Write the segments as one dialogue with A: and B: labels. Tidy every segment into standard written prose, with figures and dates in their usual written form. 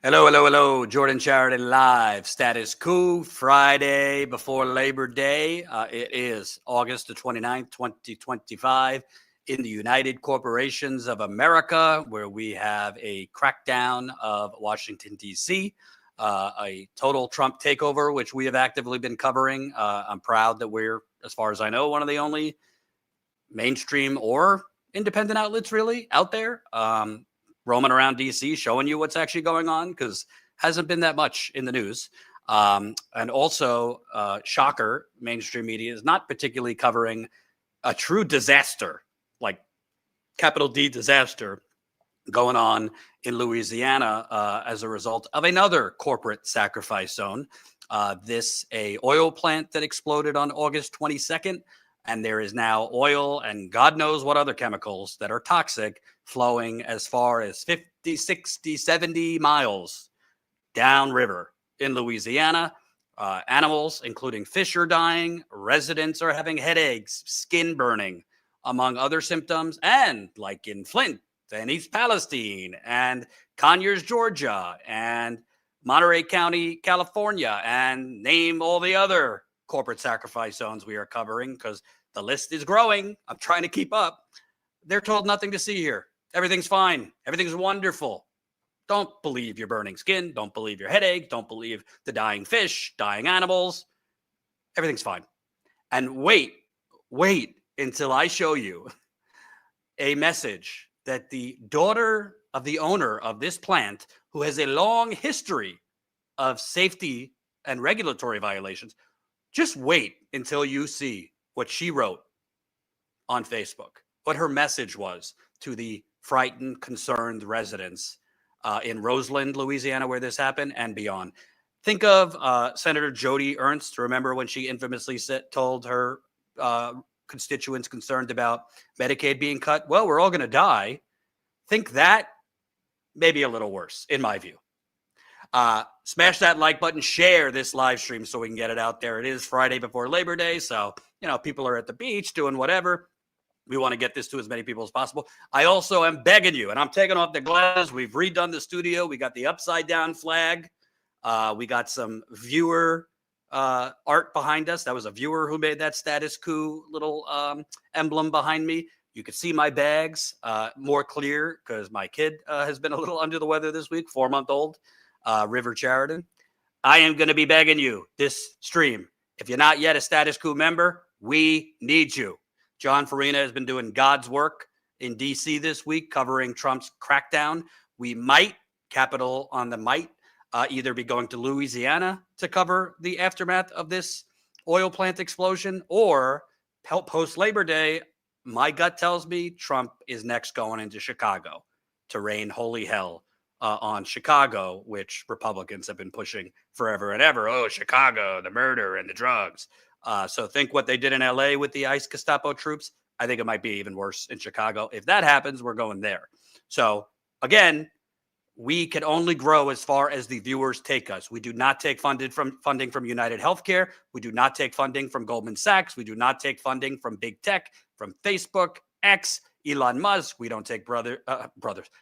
A: Hello, hello, hello. Jordan Sheridan live. Status Coup, Friday before Labor Day. It is August the 29th, 2025 in the United Corporations of America, where we have a crackdown of Washington, D.C., a total Trump takeover, which we have actively been covering. I'm proud that we're, as far as I know, one of the only mainstream or independent outlets really out there. Roaming around DC, showing you what's actually going on, because hasn't been that much in the news. And also, shocker, mainstream media is not particularly covering a true disaster, like capital D disaster, going on in Louisiana as a result of another corporate sacrifice zone. A oil plant that exploded on August 22nd. And there is now oil and God knows what other chemicals that are toxic flowing as far as 50, 60, 70 miles downriver in Louisiana. Animals, including fish, are dying. Residents are having headaches, skin burning, among other symptoms. And like in Flint and East Palestine and Conyers, Georgia, and Monterey County, California, and name all the other corporate sacrifice zones we are covering, because the list is growing. I'm trying to keep up. They're told nothing to see here. Everything's fine. Everything's wonderful. Don't believe your burning skin. Don't believe your headache. Don't believe the dying fish, dying animals. Everything's fine. And wait until I show you a message that the daughter of the owner of this plant, who has a long history of safety and regulatory violations, just wait until you see what she wrote on Facebook, what her message was to the frightened, concerned residents in Roseland, Louisiana, where this happened, and beyond. Think of Senator Jody Ernst. Remember when she infamously told her constituents concerned about Medicaid being cut? Well, we're all going to die. Think that, maybe a little worse, in my view. Smash that like button, share this live stream so we can get it out there. It is Friday before Labor Day, so people are at the beach doing whatever. We want to get this to as many people as possible. I also am begging you, and I'm taking off the glasses. We've redone the studio. We got the upside down flag. We got some viewer art behind us. That was a viewer who made that Status Coup little emblem behind me. You can see my bags more clear because my kid has been a little under the weather this week, 4-month-old. River Sheridan. I am going to be begging you this stream. If you're not yet a Status Coup member, we need you. John Farina has been doing God's work in D.C. this week, covering Trump's crackdown. We might, capital on the might, either be going to Louisiana to cover the aftermath of this oil plant explosion, or post Labor Day, my gut tells me Trump is next going into Chicago to rain holy hell on Chicago, which Republicans have been pushing forever and ever. Oh, Chicago, the murder and the drugs. So think what they did in LA with the ICE Gestapo troops. I think it might be even worse in Chicago. If that happens, we're going there. So again, we can only grow as far as the viewers take us. We do not take funding from United Healthcare. We do not take funding from Goldman Sachs. We do not take funding from big tech, from Facebook, X, Elon Musk. We don't take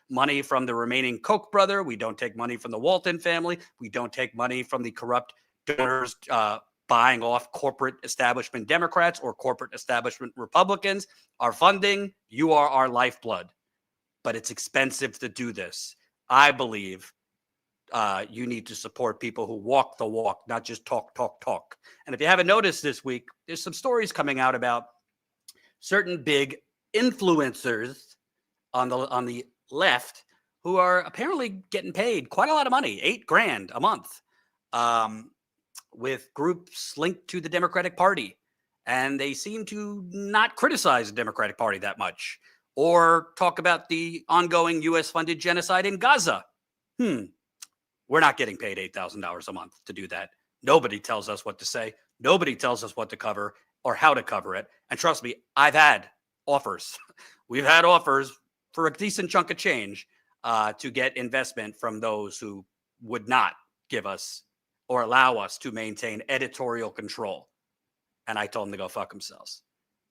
A: money from the remaining Koch brother. We don't take money from the Walton family. We don't take money from the corrupt donors buying off corporate establishment Democrats or corporate establishment Republicans. Our funding, you are our lifeblood, but it's expensive to do this. I believe you need to support people who walk the walk, not just talk. And if you haven't noticed this week, there's some stories coming out about certain big influencers on the left who are apparently getting paid quite a lot of money, $8,000 a month, with groups linked to the Democratic Party. And they seem to not criticize the Democratic Party that much or talk about the ongoing U.S.-funded genocide in Gaza. We're not getting paid $8,000 a month to do that. Nobody tells us what to say. Nobody tells us what to cover or how to cover it. And trust me, I've had offers. We've had offers for a decent chunk of change to get investment from those who would not give us or allow us to maintain editorial control. And I told them to go fuck themselves.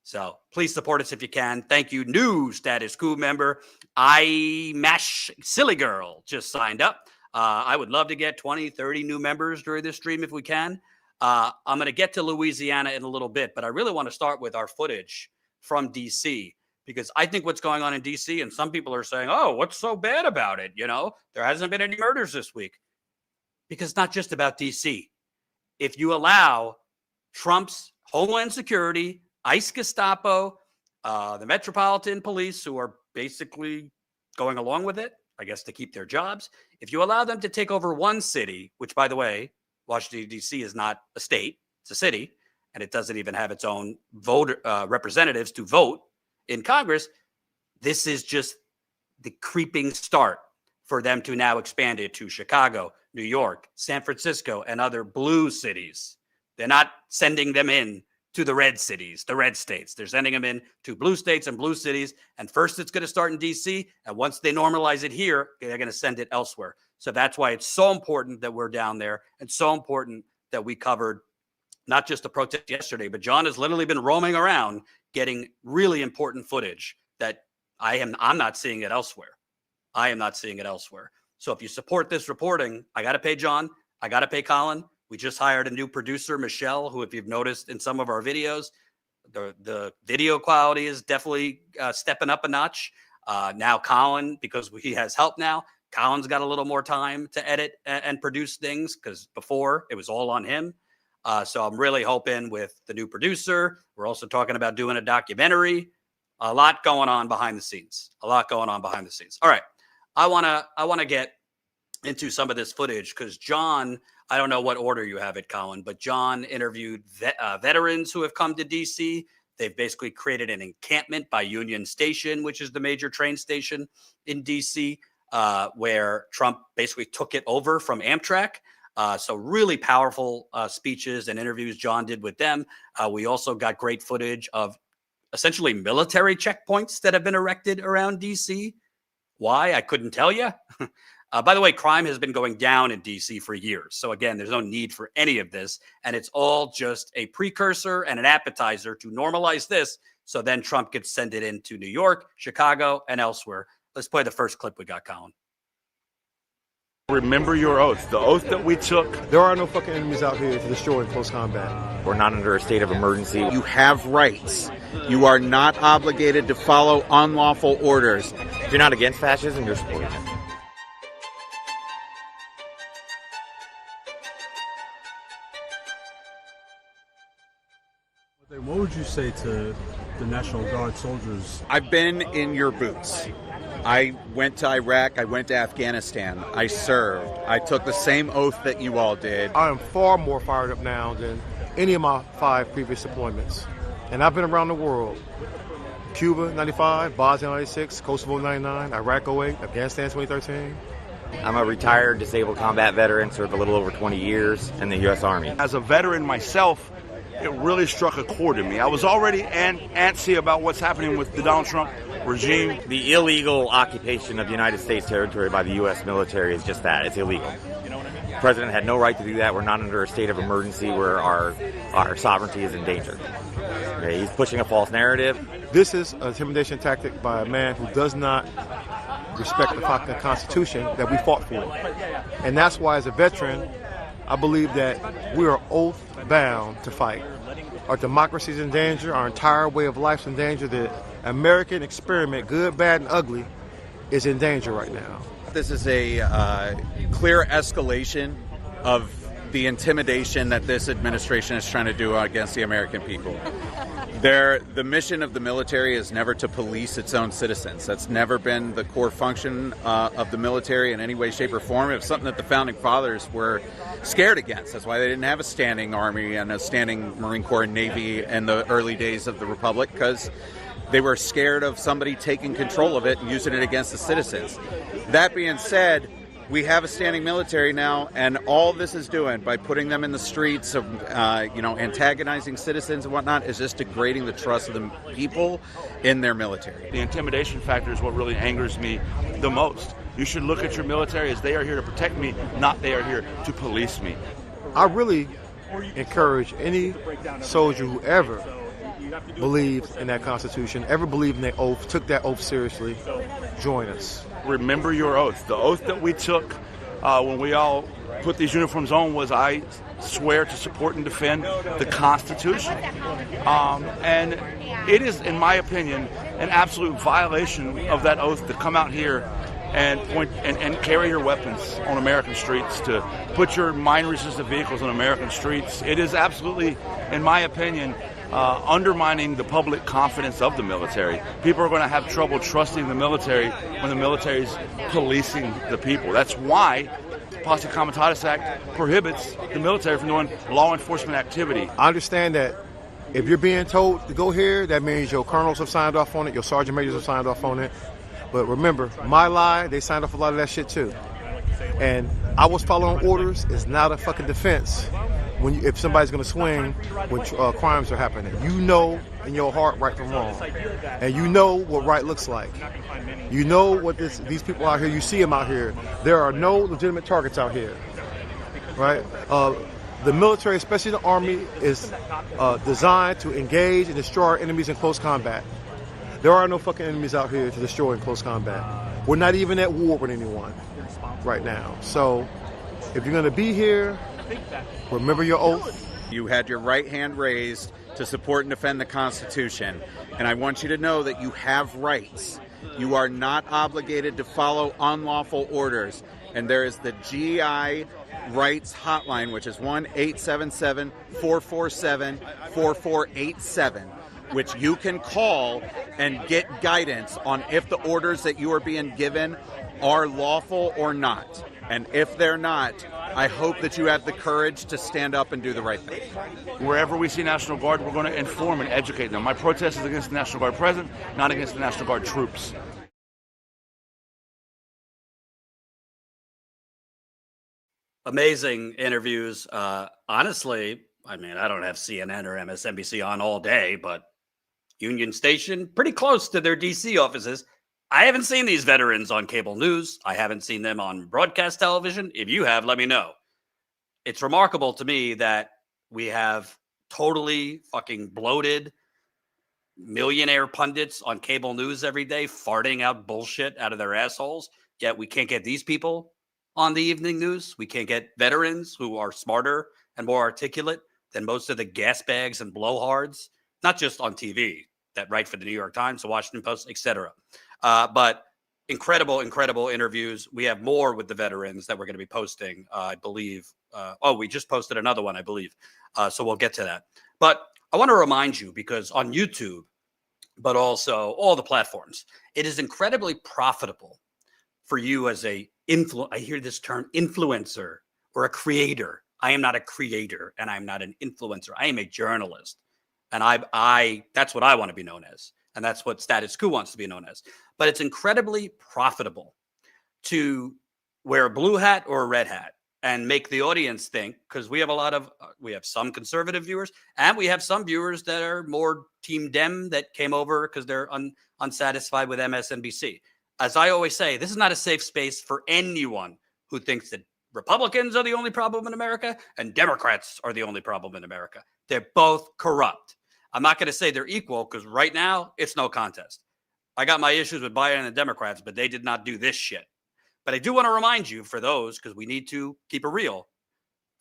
A: So please support us if you can. Thank you, new Status Coup member. I Mash Silly Girl just signed up. I would love to get 20, 30 new members during this stream if we can. I'm going to get to Louisiana in a little bit, but I really want to start with our footage from D.C. because I think what's going on in D.C., and some people are saying, oh, what's so bad about it? You know, there hasn't been any murders this week. Because it's not just about D.C. If you allow Trump's Homeland Security, ICE Gestapo, the Metropolitan Police, who are basically going along with it, I guess to keep their jobs, if you allow them to take over one city, which, by the way, Washington, D.C. is not a state, it's a city, and it doesn't even have its own voter representatives to vote in Congress, this is just the creeping start for them to now expand it to Chicago, New York, San Francisco, and other blue cities. They're not sending them in to the red cities, the red states. They're sending them in to blue states and blue cities. And first it's going to start in D.C. And once they normalize it here, they're going to send it elsewhere. So that's why it's so important that we're down there and so important that we covered not just the protest yesterday, but John has literally been roaming around getting really important footage that I'm not seeing it elsewhere. I am not seeing it elsewhere. So if you support this reporting, I got to pay John. I got to pay Colin. We just hired a new producer, Michelle, who, if you've noticed in some of our videos, the video quality is definitely stepping up a notch. Now Colin, because he has help now, Colin's got a little more time to edit and produce things because before it was all on him. So I'm really hoping with the new producer, we're also talking about doing a documentary, a lot going on behind the scenes, All right. I want to get into some of this footage because John, I don't know what order you have it, Colin, but John interviewed veterans who have come to D.C. They've basically created an encampment by Union Station, which is the major train station in D.C., where Trump basically took it over from Amtrak. So really powerful speeches and interviews John did with them. We also got great footage of essentially military checkpoints that have been erected around D.C. Why? I couldn't tell you. By the way, crime has been going down in D.C. for years. So again, there's no need for any of this. And it's all just a precursor and an appetizer to normalize this. So then Trump could send it into New York, Chicago, and elsewhere. Let's play the first clip we got, Colin.
B: Remember your oath, the oath that we took.
C: There are no fucking enemies out here to destroy in close combat.
D: We're not under a state of emergency.
E: You have rights. You are not obligated to follow unlawful orders.
D: If you're not against fascism, you're supporting it.
F: What would you say to the National Guard soldiers?
E: I've been in your boots. I went to Iraq. I went to Afghanistan. I served. I took the same oath that you all did.
C: I am far more fired up now than any of my 5 previous deployments. And I've been around the world. Cuba, 95, Bosnia, 96, Kosovo, 99, Iraq, 08, Afghanistan, 2013.
D: I'm a retired disabled combat veteran, served a little over 20 years in the U.S. Army.
B: As a veteran myself, it really struck a chord in me. I was already antsy about what's happening with the Donald Trump regime.
D: The illegal occupation of United States territory by the U.S. military is just that. It's illegal. The president had no right to do that. We're not under a state of emergency where our sovereignty is in danger. Okay, he's pushing a false narrative.
C: This is an intimidation tactic by a man who does not respect the fucking Constitution that we fought for. And that's why, as a veteran, I believe that we are oath-bound to fight. Our democracy is in danger. Our entire way of life is in danger. The American experiment, good, bad, and ugly, is in danger right now.
E: This is a clear escalation of the intimidation that this administration is trying to do against the American people. The mission of the military is never to police its own citizens. That's never been the core function of the military in any way, shape, or form. It was something that the Founding Fathers were scared against. That's why they didn't have a standing Army and a standing Marine Corps and Navy in the early days of the Republic, because they were scared of somebody taking control of it and using it against the citizens. That being said, we have a standing military now, and all this is doing by putting them in the streets of, antagonizing citizens and whatnot is just degrading the trust of the people in their military.
B: The intimidation factor is what really angers me the most. You should look at your military as they are here to protect me, not they are here to police me.
C: I really encourage any soldier who ever believed in that Constitution, ever believed in that oath, took that oath seriously, join us.
B: Remember your oath, the oath that we took. when we all put these uniforms on was I swear to support and defend the Constitution. And it is, in my opinion, an absolute violation of that oath to come out here and point and carry your weapons on American streets, to put your mine-resistant vehicles on American streets. It is absolutely, in my opinion, undermining the public confidence of the military. People are going to have trouble trusting the military when the military is policing the people. That's why the Posse Comitatus Act prohibits the military from doing law enforcement activity.
C: I understand that if you're being told to go here, that means your colonels have signed off on it, your sergeant majors have signed off on it. But remember, my lie, they signed off a lot of that shit too. And I was following orders is not a fucking defense if somebody's going to swing when crimes are happening. You know in your heart right from wrong. And you know what right looks like. You know what these people out here, you see them out here. There are no legitimate targets out here. Right? The military, especially the Army, is designed to engage and destroy our enemies in close combat. There are no fucking enemies out here to destroy in close combat. We're not even at war with anyone right now. So if you're going to be here, remember your oath.
E: You had your right hand raised to support and defend the Constitution. And I want you to know that you have rights. You are not obligated to follow unlawful orders. And there is the GI Rights Hotline, which is 1-877-447-4487. which you can call and get guidance on if the orders that you are being given are lawful or not. And if they're not, I hope that you have the courage to stand up and do the right thing.
B: Wherever we see National Guard, we're going to inform and educate them. My protest is against the National Guard president, not against the National Guard troops.
A: Amazing interviews. Honestly, I mean, I don't have CNN or MSNBC on all day, but Union Station, pretty close to their DC offices. I haven't seen these veterans on cable news. I haven't seen them on broadcast television. If you have, let me know. It's remarkable to me that we have totally fucking bloated millionaire pundits on cable news every day farting out bullshit out of their assholes, yet we can't get these people on the evening news. We can't get veterans who are smarter and more articulate than most of the gas bags and blowhards, not just on TV, that write for the New York Times, the Washington Post, etc. But incredible, incredible interviews. We have more with the veterans that we're going to be posting, I believe. We just posted another one, I believe. So we'll get to that. But I want to remind you, because on YouTube, but also all the platforms, it is incredibly profitable for you as I hear this term, influencer or a creator. I am not a creator and I'm not an influencer. I am a journalist. And that's what I want to be known as. And that's what Status Coup wants to be known as. But it's incredibly profitable to wear a blue hat or a red hat and make the audience think, because we have some conservative viewers and we have some viewers that are more Team Dem that came over because they're unsatisfied with MSNBC. As I always say, this is not a safe space for anyone who thinks that Republicans are the only problem in America and Democrats are the only problem in America. They're both corrupt. I'm not going to say they're equal, because right now it's no contest. I got my issues with Biden and the Democrats, but they did not do this shit. But I do want to remind you, for those, because we need to keep it real.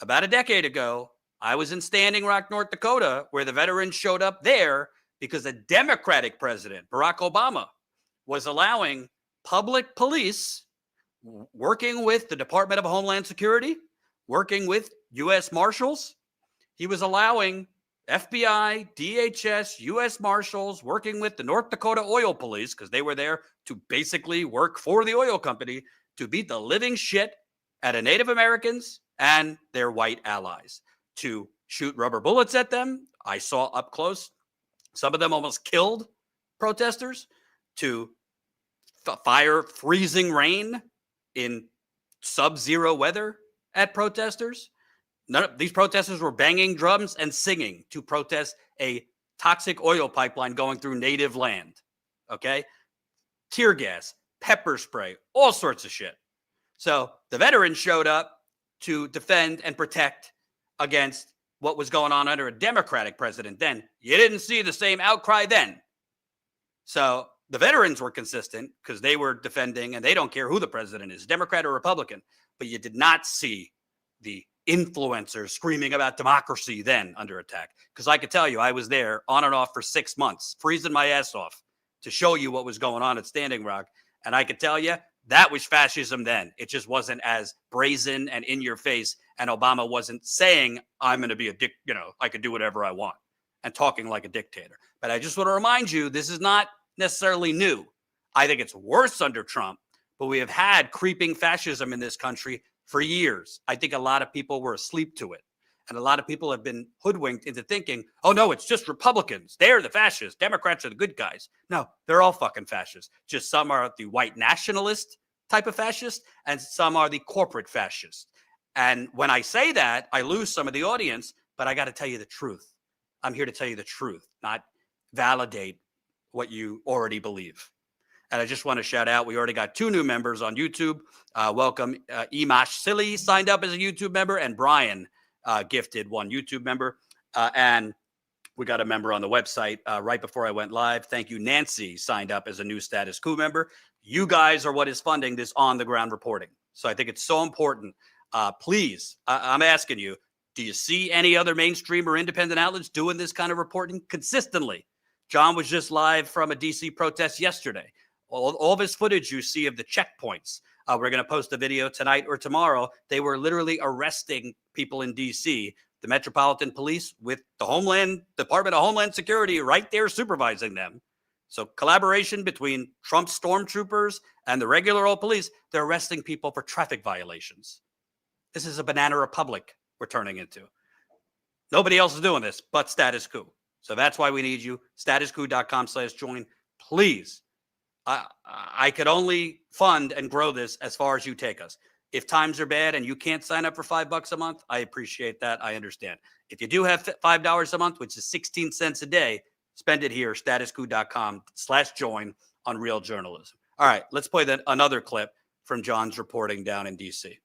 A: About a decade ago, I was in Standing Rock, North Dakota, where the veterans showed up there because a Democratic president, Barack Obama, was allowing public police, working with the Department of Homeland Security, working with U.S. Marshals. He was allowing FBI, DHS, U.S. Marshals, working with the North Dakota Oil Police, because they were there to basically work for the oil company, to beat the living shit out of Native Americans and their white allies, to shoot rubber bullets at them. I saw up close, some of them almost killed protesters, to fire freezing rain in sub-zero weather at protesters. None of these protesters were banging drums and singing to protest a toxic oil pipeline going through native land. Okay? Tear gas, pepper spray, all sorts of shit. So the veterans showed up to defend and protect against what was going on under a Democratic president then. You didn't see the same outcry then. So The veterans were consistent because they were defending, and they don't care who the president is, Democrat or Republican. But you did not see the influencers screaming about democracy then under attack. Because I could tell you, I was there on and off for 6 months, freezing my ass off to show you what was going on at Standing Rock. And I could tell you that was fascism then. It just wasn't as brazen and in your face. And Obama wasn't saying, I'm going to be I could do whatever I want and talking like a dictator. But I just want to remind you, this is not necessarily new. I think it's worse under Trump, but we have had creeping fascism in this country for years. I think a lot of people were asleep to it. And a lot of people have been hoodwinked into thinking, oh, no, it's just Republicans. They're the fascists. Democrats are the good guys. No, they're all fucking fascists. Just some are the white nationalist type of fascist, and some are the corporate fascist. And when I say that, I lose some of the audience, but I got to tell you the truth. I'm here to tell you the truth, not validate what you already believe. And I just want to shout out, we already got 2 new members on YouTube. Welcome. Imash Silly signed up as a YouTube member, and Brian gifted 1 YouTube member. And we got a member on the website right before I went live. Thank you. Nancy signed up as a new Status Coup member. You guys are what is funding this on-the-ground reporting. So I think it's so important. Please, I'm asking you, do you see any other mainstream or independent outlets doing this kind of reporting consistently? John was just live from a D.C. protest yesterday. All of his footage you see of the checkpoints. We're going to post a video tonight or tomorrow. They were literally arresting people in D.C., the Metropolitan Police with the Department of Homeland Security right there supervising them. So collaboration between Trump stormtroopers and the regular old police, they're arresting people for traffic violations. This is a banana republic we're turning into. Nobody else is doing this but Status Coup. So that's why we need you. StatusCoup.com/join. Please. I could only fund and grow this as far as you take us. If times are bad and you can't sign up for $5 a month, I appreciate that. I understand. If you do have $5 a month, which is 16 cents a day, spend it here, StatusCoup.com/join on Real Journalism. All right, let's play another clip from John's reporting down in D.C.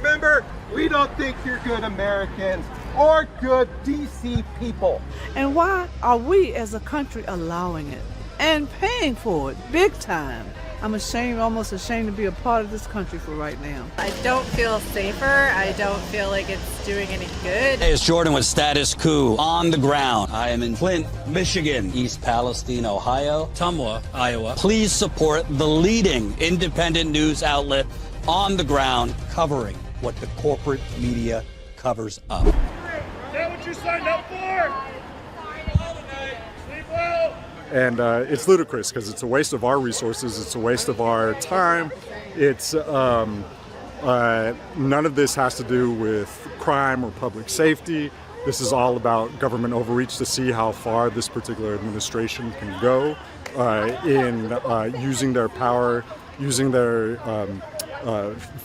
G: Remember, we don't think you're good Americans or good DC people.
H: And why are we as a country allowing it and paying for it big time? I'm almost ashamed to be a part of this country for right now.
I: I don't feel safer. I don't feel like it's doing any good.
A: Hey, it's Jordan with Status Coup on the ground. I am in Flint, Michigan, East Palestine, Ohio, Tumwa, Iowa. Please support the leading independent news outlet on the ground covering what the corporate media covers up.
J: Is that what you signed up for? Sleep well.
K: And it's ludicrous because it's a waste of our resources. It's a waste of our time. It's none of this has to do with crime or public safety. This is all about government overreach to see how far this particular administration can go in using their power, using their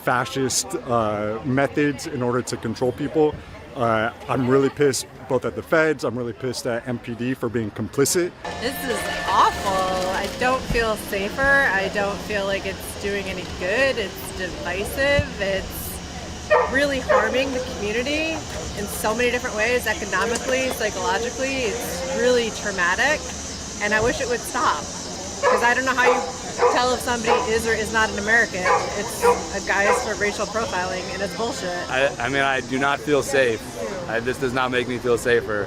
K: fascist methods in order to control people. I'm really pissed both at the feds, I'm really pissed at MPD for being complicit.
I: This is awful. I don't feel safer. I don't feel like it's doing any good. It's divisive. It's really harming the community in so many different ways, economically, psychologically. It's really traumatic, and I wish it would stop. Because I don't know how you tell if somebody is or is not an American. It's a guise for racial profiling, and it's bullshit.
L: I mean, I do not feel safe. This does not make me feel safer.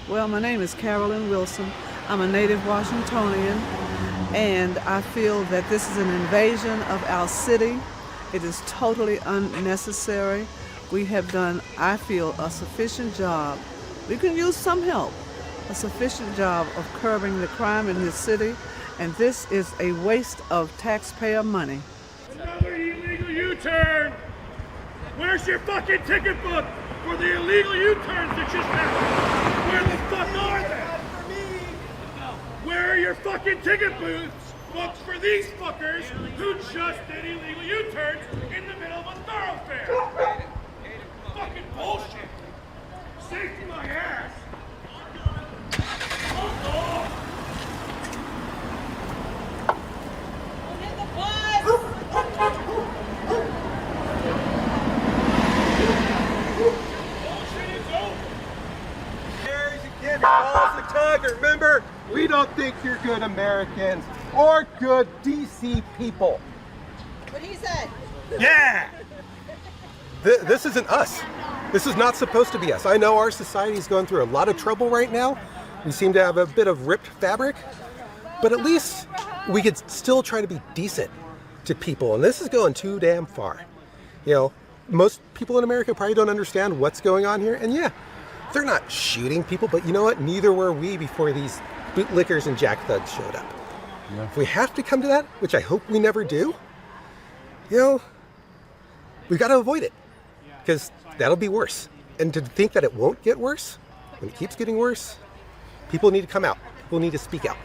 H: Well, my name is Carolyn Wilson. I'm a native Washingtonian, and I feel that this is an invasion of our city. It is totally unnecessary. we have done, I feel, a sufficient job. We can use some help. A sufficient job of curbing the crime in this city, and this is a waste of taxpayer money.
J: Another illegal U-turn! Where's your fucking ticket book for the illegal U-turns that just happened? Where the fuck are they? Where are your fucking ticket books for these fuckers who just did illegal U-turns in the middle of a thoroughfare? Fucking bullshit! Safety my ass!
G: Remember, we don't think you're good Americans or good DC people.
I: What he said.
G: Yeah!
M: This isn't us. This is not supposed to be us. I know our society is going through a lot of trouble right now. We seem to have a bit of ripped fabric, but at least we could still try to be decent to people. And this is going too damn far. You know, most people in America probably don't understand what's going on here. And yeah, they're not shooting people, but you know what? Neither were we before these bootlickers and jack thugs showed up. Yeah. If we have to come to that, which I hope we never do, you know, we got to avoid it, because that'll be worse. And to think that it won't get worse, when it keeps getting worse, people need to come out. People need to speak out.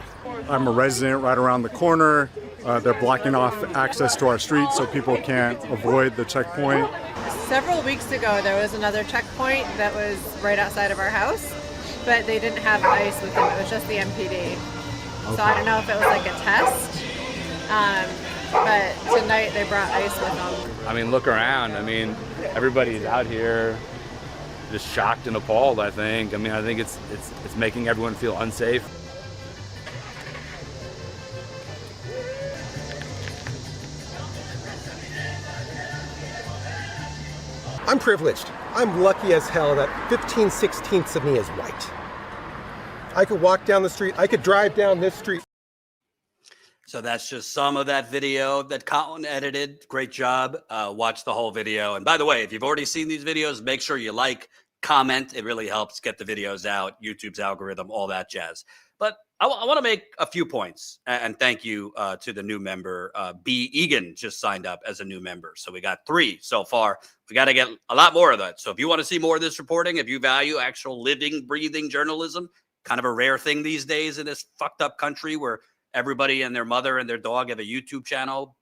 K: I'm a resident right around the corner. They're blocking off access to our street so people can't avoid the checkpoint.
I: Several weeks ago, there was another checkpoint that was right outside of our house, but they didn't have ICE with them. It was just the MPD. Okay. So I don't know if it was like a test, but tonight they brought ICE with them.
L: I mean, look around. I mean, everybody's out here just shocked and appalled, I think. I mean, I think it's making everyone feel unsafe.
M: I'm privileged. I'm lucky as hell that 15/16 of me is white. I could walk down the street. I could drive down this street.
A: So that's just some of that video that Colin edited. Great job. Watch the whole video. And by the way, if you've already seen these videos, make sure you like, comment. It really helps get the videos out, YouTube's algorithm, all that jazz. But I want to make a few points. And thank you to the new member. B. Egan just signed up as a new member. So we got 3 so far. We got to get a lot more of that. So if you want to see more of this reporting, if you value actual living, breathing journalism, kind of a rare thing these days in this fucked up country where everybody and their mother and their dog have a YouTube channel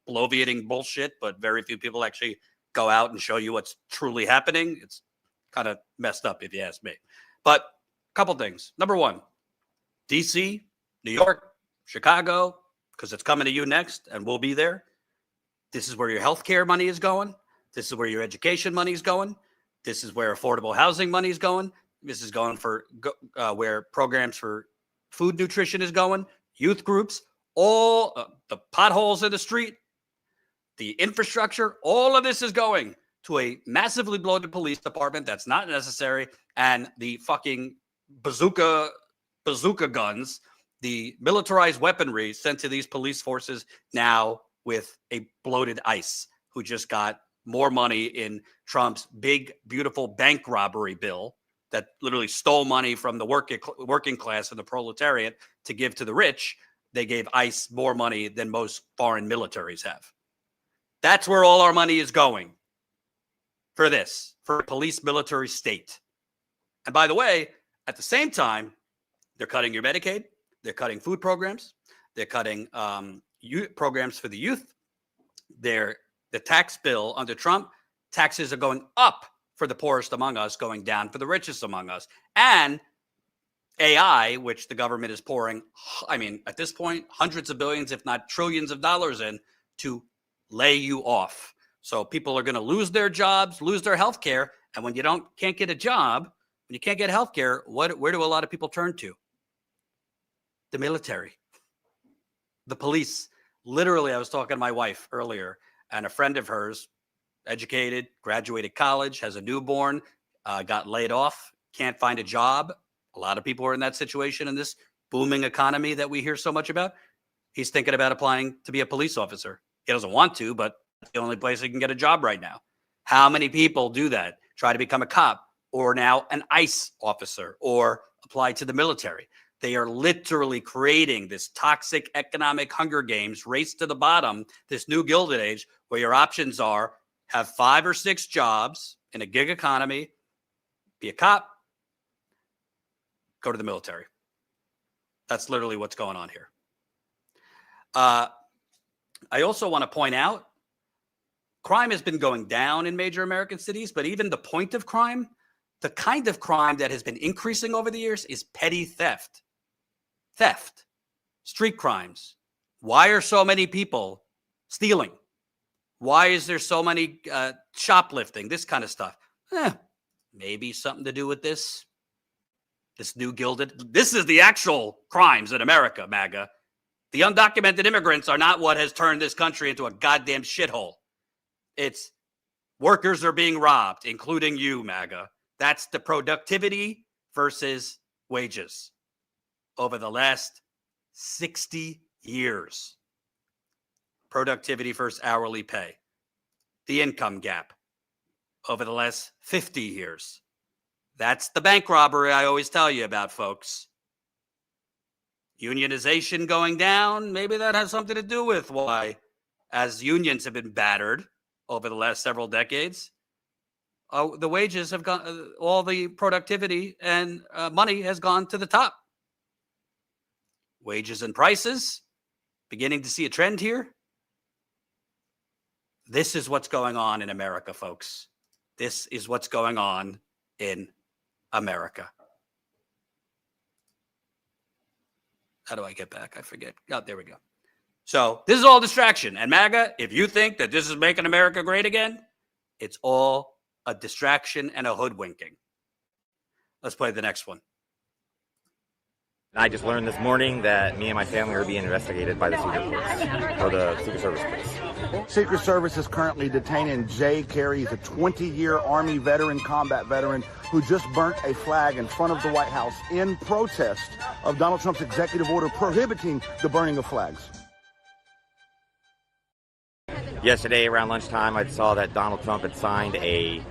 A: bloviating bullshit, but very few people actually go out and show you what's truly happening. It's kind of messed up if you ask me. But a couple things. Number one, DC, New York, Chicago, because it's coming to you next and we'll be there. This is where your healthcare money is going. This is where your education money is going. This is where affordable housing money is going. This is going for where programs for food nutrition is going, youth groups, all the potholes in the street, the infrastructure, all of this is going to a massively bloated police department that's not necessary, and the fucking bazooka guns, the militarized weaponry sent to these police forces now with a bloated ICE who just got more money in Trump's big, beautiful bank robbery bill that literally stole money from the working class and the proletariat to give to the rich. They gave ICE more money than most foreign militaries have. That's where all our money is going for this, for a police military state. And by the way, at the same time, they're cutting your Medicaid. They're cutting food programs. They're cutting programs for the youth. The tax bill under Trump, taxes are going up for the poorest among us, going down for the richest among us. And AI, which the government is pouring, I mean, at this point, hundreds of billions, if not trillions of dollars in to lay you off. So people are going to lose their jobs, lose their health care. And when you can't get a job, when you can't get health care, where do a lot of people turn to? The military, the police. Literally, I was talking to my wife earlier, and a friend of hers, educated, graduated college, has a newborn, got laid off, can't find a job. A lot of people are in that situation in this booming economy that we hear so much about. He's thinking about applying to be a police officer. He doesn't want to, but it's the only place he can get a job right now. How many people do that? Try to become a cop or now an ICE officer or apply to the military. They are literally creating this toxic economic Hunger Games, race to the bottom, this new Gilded Age where your options are have 5 or 6 jobs in a gig economy, be a cop, go to the military. That's literally what's going on here. I also want to point out, crime has been going down in major American cities, but even the point of crime, the kind of crime that has been increasing over the years is petty theft. Theft, street crimes. Why are so many people stealing? Why is there so many shoplifting, this kind of stuff? Maybe something to do with this. This new gilded. This is the actual crimes in America, MAGA. The undocumented immigrants are not what has turned this country into a goddamn shithole. It's workers are being robbed, including you, MAGA. That's the productivity versus wages over the last 60 years. Productivity versus hourly pay. The income gap over the last 50 years. That's the bank robbery I always tell you about, folks. Unionization going down, maybe that has something to do with why, as unions have been battered over the last several decades, the wages have gone, all the productivity and money has gone to the top. Wages and prices, beginning to see a trend here. This is what's going on in America, folks. This is what's going on in America. How do I get back? I forget. Oh, there we go. So this is all distraction. And MAGA, if you think that this is making America great again, it's all a distraction and a hoodwinking. Let's play the next one.
D: I just learned this morning that me and my family are being investigated by the Secret Police, or the Secret Service Police.
N: Secret Service is currently detaining Jay Carey. He's a 20-year Army veteran, combat veteran, who just burnt a flag in front of the White House in protest of Donald Trump's executive order prohibiting the burning of flags.
D: Yesterday around lunchtime, I saw that Donald Trump had signed a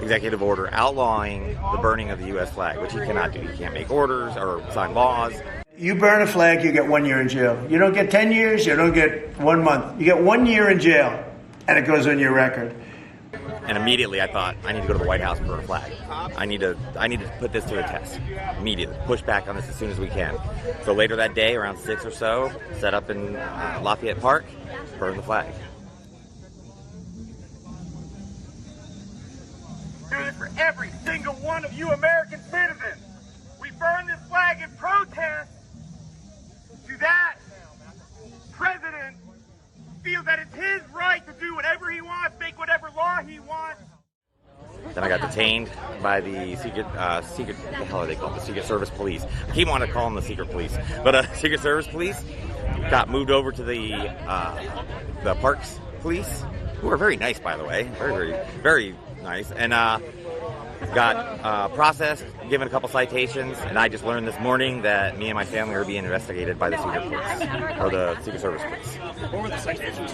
D: executive order outlawing the burning of the U.S. flag, which he cannot do. He can't make orders or sign laws.
O: You burn a flag, you get 1 year in jail. You don't get 10 years, you don't get 1 month. You get 1 year in jail, and it goes on your record.
D: And immediately I thought, I need to go to the White House and burn a flag. I need to put this to the test. Immediately. Push back on this as soon as we can. So later that day, around 6 or so, set up in Lafayette Park, burn the flag.
J: Do this for every single one of you American citizens. We burn this flag in protest to that president feels that it's his right to do whatever he wants, make whatever law he wants.
D: Then I got detained by the Secret, what the hell are they called? The Secret Service Police. I keep wanting to call them the Secret Police. But Secret Service Police got moved over to the Parks Police, who are very nice, by the way. Very, very, very nice. And got processed, given a couple citations, and I just learned this morning that me and my family are being investigated by the Secret Police, or the Secret Service Police.
J: What were the citations?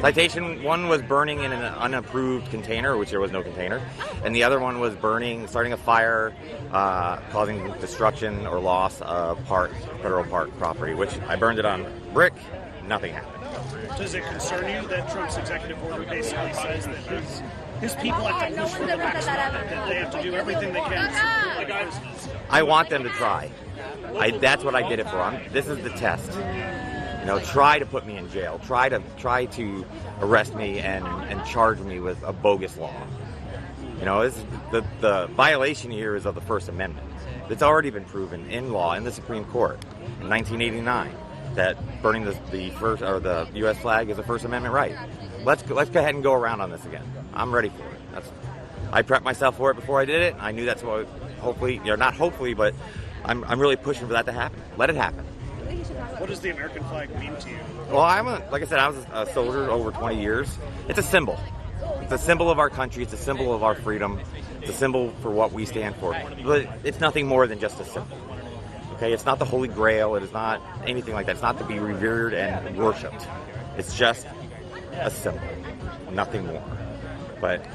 D: Citation one was burning in an unapproved container, which there was no container, and the other one was starting a fire, causing destruction or loss of federal park property, which I burned it on brick, nothing happened.
J: Does it concern you that Trump's executive order basically says that his people have to push for the maximum, that they have to do everything they can to support the guys?
D: I want them to try. That's what I did it for. This is the test. You know, try to put me in jail. Try to arrest me and charge me with a bogus law. You know, the violation here is of the First Amendment. It's already been proven in law in the Supreme Court in 1989 that burning the U.S. flag is a First Amendment right. Let's go ahead and go around on this again. I'm ready for it. I prepped myself for it before I did it. I knew that's what not hopefully, but I'm really pushing for that to happen. Let it happen.
J: What does the American flag mean to you?
D: Well, like I said, I was a soldier over 20 years. It's a symbol. It's a symbol of our country. It's a symbol of our freedom. It's a symbol for what we stand for. But it's nothing more than just a symbol. Okay, it's not the Holy Grail. It is not anything like that. It's not to be revered and worshipped. It's just a symbol, nothing more. But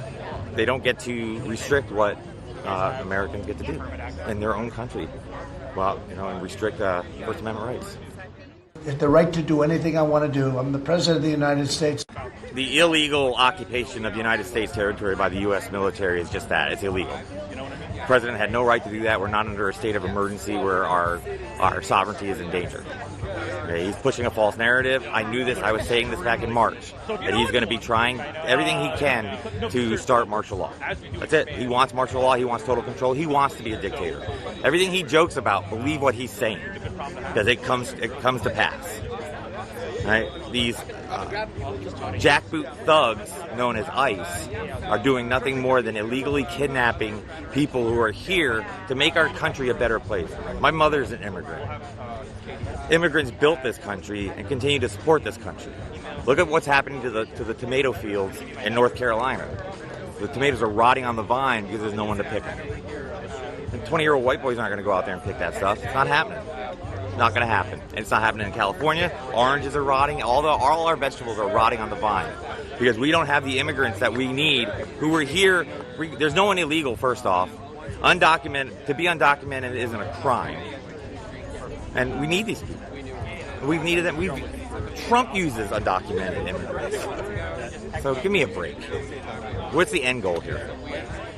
D: they don't get to restrict what Americans get to do in their own country. Well, and restrict First Amendment rights.
O: It's the right to do anything I want to do. I'm the President of the United States.
D: The illegal occupation of United States territory by the U.S. military is just that. It's illegal. The President had no right to do that. We're not under a state of emergency where our sovereignty is in danger. Okay, he's pushing a false narrative. I knew this. I was saying this back in March, that he's going to be trying everything he can to start martial law. That's it. He wants martial law. He wants total control. He wants to be a dictator. Everything he jokes about, believe what he's saying, because it comes to pass. Right? These jackboot thugs known as ICE are doing nothing more than illegally kidnapping people who are here to make our country a better place. My mother's an immigrant. Immigrants built this country and continue to support this country. Look at what's happening to the tomato fields in North Carolina. The tomatoes are rotting on the vine because there's no one to pick them. And 20-year-old white boys aren't going to go out there and pick that stuff. It's not happening. Not going to happen. And it's not happening in California. Oranges are rotting. All our vegetables are rotting on the vine because we don't have the immigrants that we need who are here. There's no one illegal, first off. To be undocumented isn't a crime. And we need these people. We've needed them. Trump uses undocumented immigrants. So give me a break. What's the end goal here?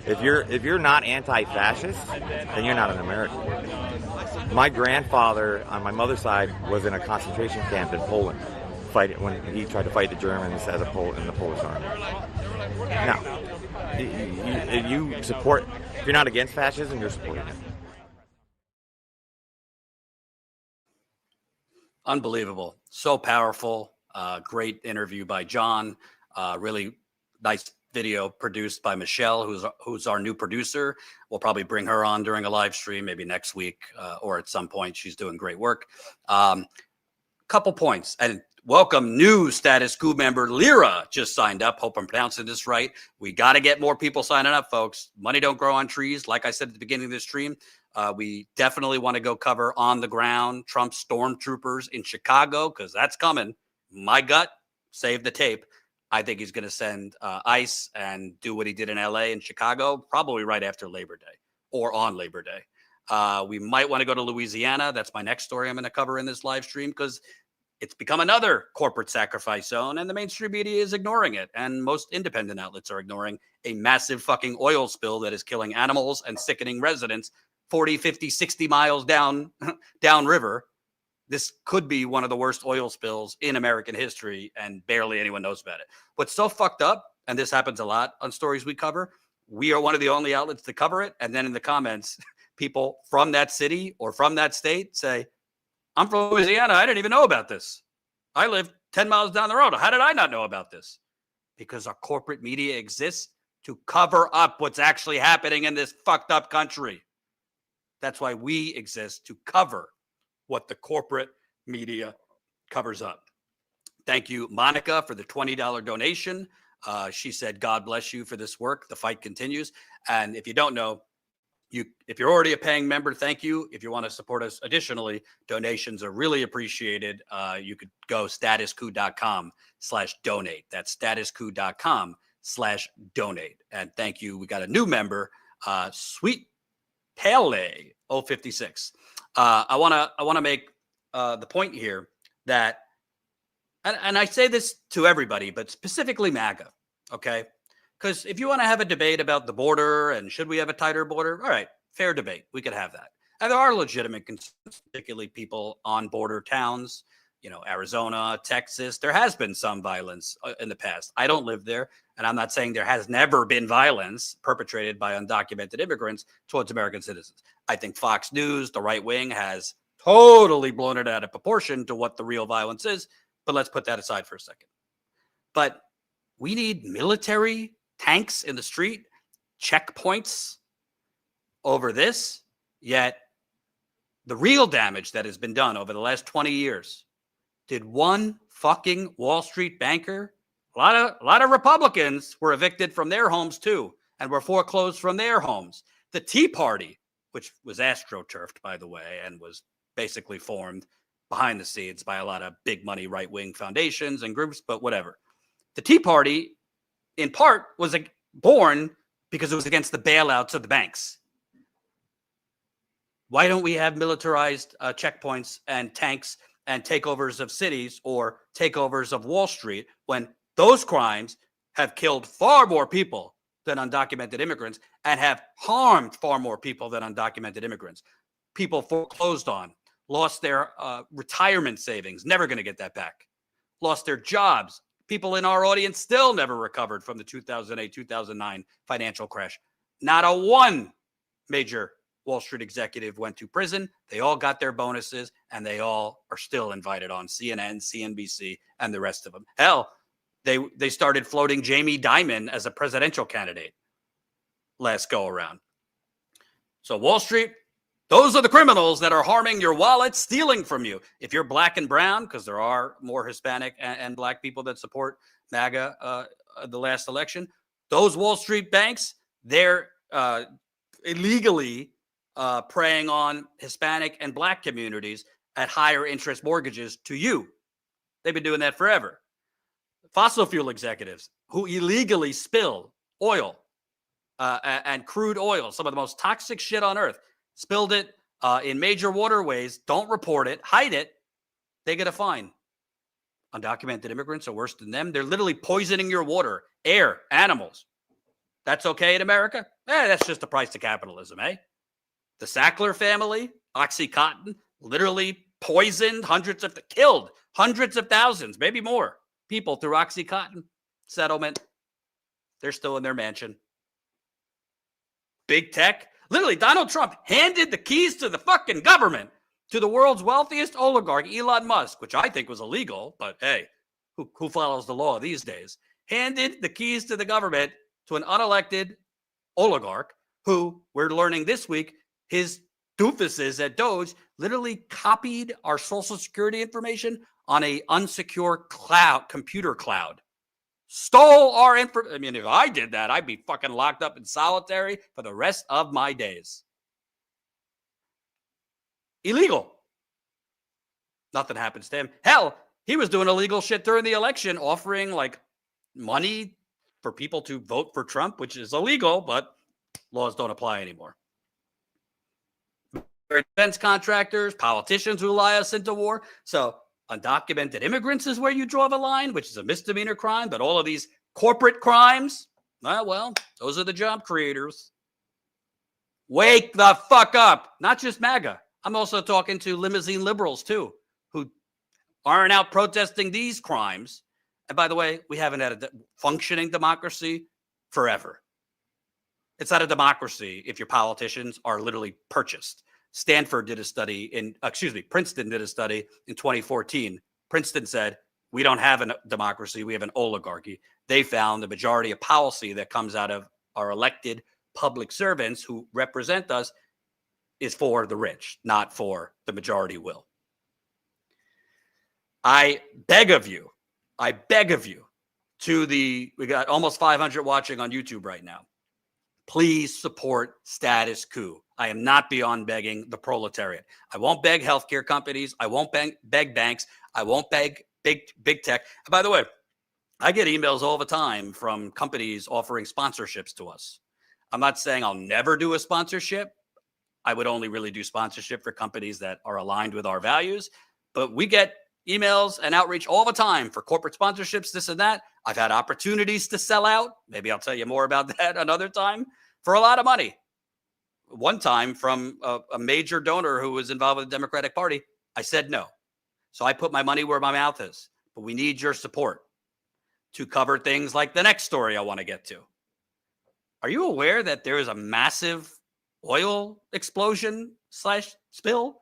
D: If you're not anti-fascist, then you're not an American. My grandfather on my mother's side was in a concentration camp in Poland, when he tried to fight the Germans in the Polish army. Now, if you're not against fascism, you're supporting it.
A: Unbelievable. So powerful. Great interview by John. Really nice video produced by Michelle, who's our new producer. We'll probably bring her on during a live stream, maybe next week or at some point. She's doing great work. Couple points. And welcome new Status Coup member Lyra just signed up. Hope I'm pronouncing this right. We got to get more people signing up, folks. Money don't grow on trees. Like I said at the beginning of this stream, we definitely want to go cover on the ground Trump stormtroopers in Chicago because that's coming. My gut, save the tape. I think he's going to send ICE and do what he did in LA and Chicago, probably right after Labor Day or on Labor Day. We might want to go to Louisiana. That's my next story I'm going to cover in this live stream because it's become another corporate sacrifice zone and the mainstream media is ignoring it. And most independent outlets are ignoring a massive fucking oil spill that is killing animals and sickening residents 40, 50, 60 miles downriver. This could be one of the worst oil spills in American history, and barely anyone knows about it. What's so fucked up, and this happens a lot on stories we cover, we are one of the only outlets to cover it. And then in the comments, people from that city or from that state say, I'm from Louisiana. I didn't even know about this. I live 10 miles down the road. How did I not know about this? Because our corporate media exists to cover up what's actually happening in this fucked up country. That's why we exist, to cover what the corporate media covers up. Thank you, Monica, for the $20 donation. She said, God bless you for this work. The fight continues. And if you don't know, if you're already a paying member, thank you. If you want to support us additionally, donations are really appreciated. You could go statuscoup.com/donate. That's statuscoup.com/donate. And thank you. We got a new member, Sweet Pele 056. I want to make the point here that, and I say this to everybody, but specifically MAGA, okay? Because if you want to have a debate about the border and should we have a tighter border, all right, fair debate. We could have that. And there are legitimate concerns, particularly people on border towns, Arizona, Texas. There has been some violence in the past. I don't live there, and I'm not saying there has never been violence perpetrated by undocumented immigrants towards American citizens. I think Fox News, the right wing, has totally blown it out of proportion to what the real violence is. But let's put that aside for a second. But we need military tanks in the street, checkpoints over this. Yet the real damage that has been done over the last 20 years, did one fucking Wall Street banker, a lot of Republicans were evicted from their homes too, and were foreclosed from their homes. The Tea Party, which was astroturfed, by the way, and was basically formed behind the scenes by a lot of big money right-wing foundations and groups, but whatever. The Tea Party, in part, was born because it was against the bailouts of the banks. Why don't we have militarized checkpoints and tanks and takeovers of cities or takeovers of Wall Street when those crimes have killed far more people than undocumented immigrants and have harmed far more people than undocumented immigrants? People foreclosed on, lost their retirement savings, never going to get that back, lost their jobs. People in our audience still never recovered from the 2008-2009 financial crash. Not a one major Wall Street executive went to prison. They all got their bonuses, and they all are still invited on CNN, CNBC, and the rest of them. Hell, they started floating Jamie Dimon as a presidential candidate last go around. So Wall Street, those are the criminals that are harming your wallet, stealing from you. If you're black and brown, because there are more Hispanic and black people that support MAGA the last election, those Wall Street banks, they're illegally preying on Hispanic and black communities at higher interest mortgages to you. They've been doing that forever. Fossil fuel executives who illegally spill oil and crude oil, some of the most toxic shit on earth, spilled it in major waterways, don't report it, hide it, they get a fine. Undocumented immigrants are worse than them. They're literally poisoning your water, air, animals. That's okay in America? That's just the price of capitalism, eh? The Sackler family, OxyContin, literally poisoned killed hundreds of thousands, maybe more people through OxyContin settlement. They're still in their mansion. Big tech. Literally, Donald Trump handed the keys to the fucking government to the world's wealthiest oligarch, Elon Musk, which I think was illegal, but hey, who follows the law these days? Handed the keys to the government to an unelected oligarch who, we're learning this week, his doofuses at Doge literally copied our social security information on a unsecure computer cloud. Stole our information. I mean, if I did that, I'd be fucking locked up in solitary for the rest of my days. Illegal. Nothing happens to him. Hell, he was doing illegal shit during the election, offering like money for people to vote for Trump, which is illegal, but laws don't apply anymore. Defense contractors, politicians who lie us into war. So undocumented immigrants is where you draw the line, which is a misdemeanor crime, but all of these corporate crimes, well, those are the job creators. Wake the fuck up. Not just MAGA. I'm also talking to limousine liberals too, who aren't out protesting these crimes. And by the way, we haven't had a functioning democracy forever. It's not a democracy if your politicians are literally purchased. Princeton did a study in 2014. Princeton said, we don't have a democracy, we have an oligarchy. They found the majority of policy that comes out of our elected public servants who represent us is for the rich, not for the majority will. I beg of you, we got almost 500 watching on YouTube right now. Please support Status Coup. I am not beyond begging the proletariat. I won't beg healthcare companies. I won't beg banks. I won't beg big tech. And by the way, I get emails all the time from companies offering sponsorships to us. I'm not saying I'll never do a sponsorship. I would only really do sponsorship for companies that are aligned with our values. But we get emails and outreach all the time for corporate sponsorships, this and that. I've had opportunities to sell out. Maybe I'll tell you more about that another time, for a lot of money. One time from a major donor who was involved with the Democratic Party, I said no. So I put my money where my mouth is. But we need your support to cover things like the next story I want to get to. Are you aware that there is a massive oil explosion / spill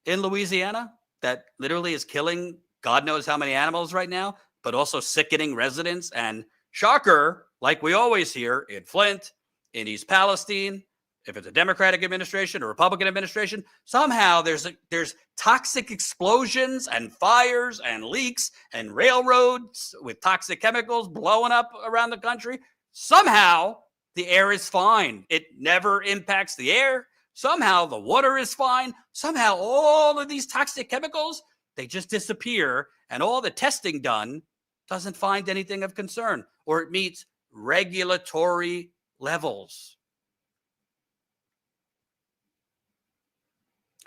A: in Louisiana that literally is killing God knows how many animals right now, but also sickening residents? And shocker, like we always hear in Flint, in East Palestine, if it's a Democratic administration or Republican administration, somehow there's toxic explosions and fires and leaks and railroads with toxic chemicals blowing up around the country. Somehow the air is fine. It never impacts the air. Somehow the water is fine. Somehow all of these toxic chemicals, they just disappear, and all the testing done doesn't find anything of concern, or it meets regulatory levels.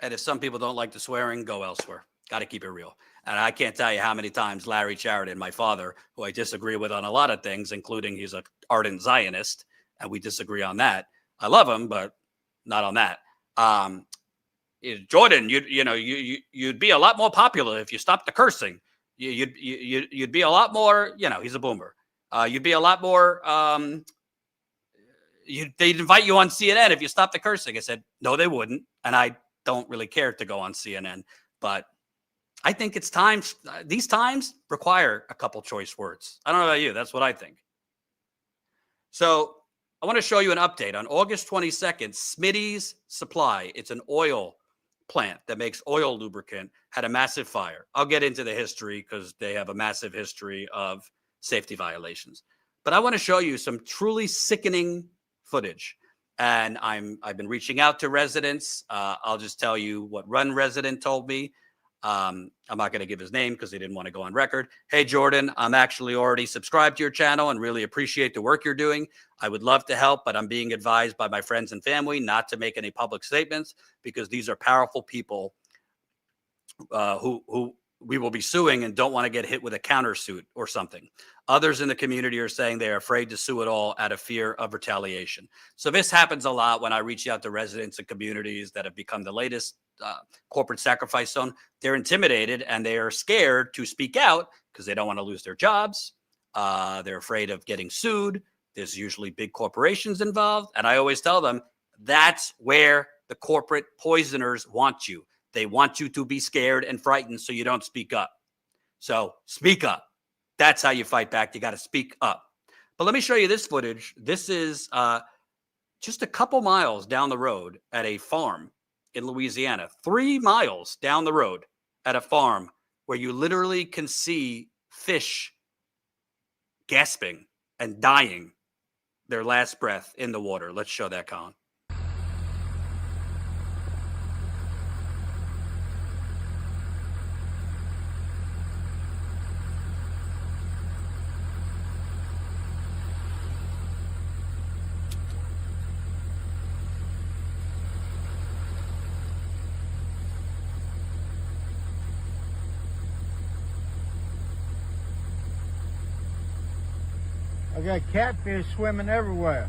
A: And if some people don't like the swearing, go elsewhere. Got to keep it real. And I can't tell you how many times Larry Sheridan, my father, who I disagree with on a lot of things, including he's an ardent Zionist, and we disagree on that. I love him, but not on that. Jordan, you'd be a lot more popular if you stopped the cursing. You'd be a lot more. He's a boomer. You'd be a lot more. They'd invite you on CNN if you stopped the cursing. I said no, they wouldn't, and I don't really care to go on CNN, but I think it's time. These times require a couple choice words. I don't know about you. That's what I think. So I want to show you an update. On August 22nd, Smitty's Supply, it's an oil plant that makes oil lubricant, had a massive fire. I'll get into the history because they have a massive history of safety violations. But I want to show you some truly sickening footage. And I've been reaching out to residents. I'll just tell you what one resident told me. I'm not going to give his name because he didn't want to go on record. Hey, Jordan, I'm actually already subscribed to your channel and really appreciate the work you're doing. I would love to help, but I'm being advised by my friends and family not to make any public statements because these are powerful people who we will be suing and don't want to get hit with a countersuit or something. Others in the community are saying they're afraid to sue at all out of fear of retaliation. So this happens a lot when I reach out to residents and communities that have become the latest corporate sacrifice zone. They're intimidated and they are scared to speak out because they don't want to lose their jobs. They're afraid of getting sued. There's usually big corporations involved. And I always tell them that's where the corporate poisoners want you. They want you to be scared and frightened so you don't speak up. So speak up. That's how you fight back. You got to speak up. But let me show you this footage. This is just a couple miles down the road at a farm in Louisiana, 3 miles down the road at a farm where you literally can see fish gasping and dying their last breath in the water. Let's show that, Colin.
P: I got catfish swimming everywhere.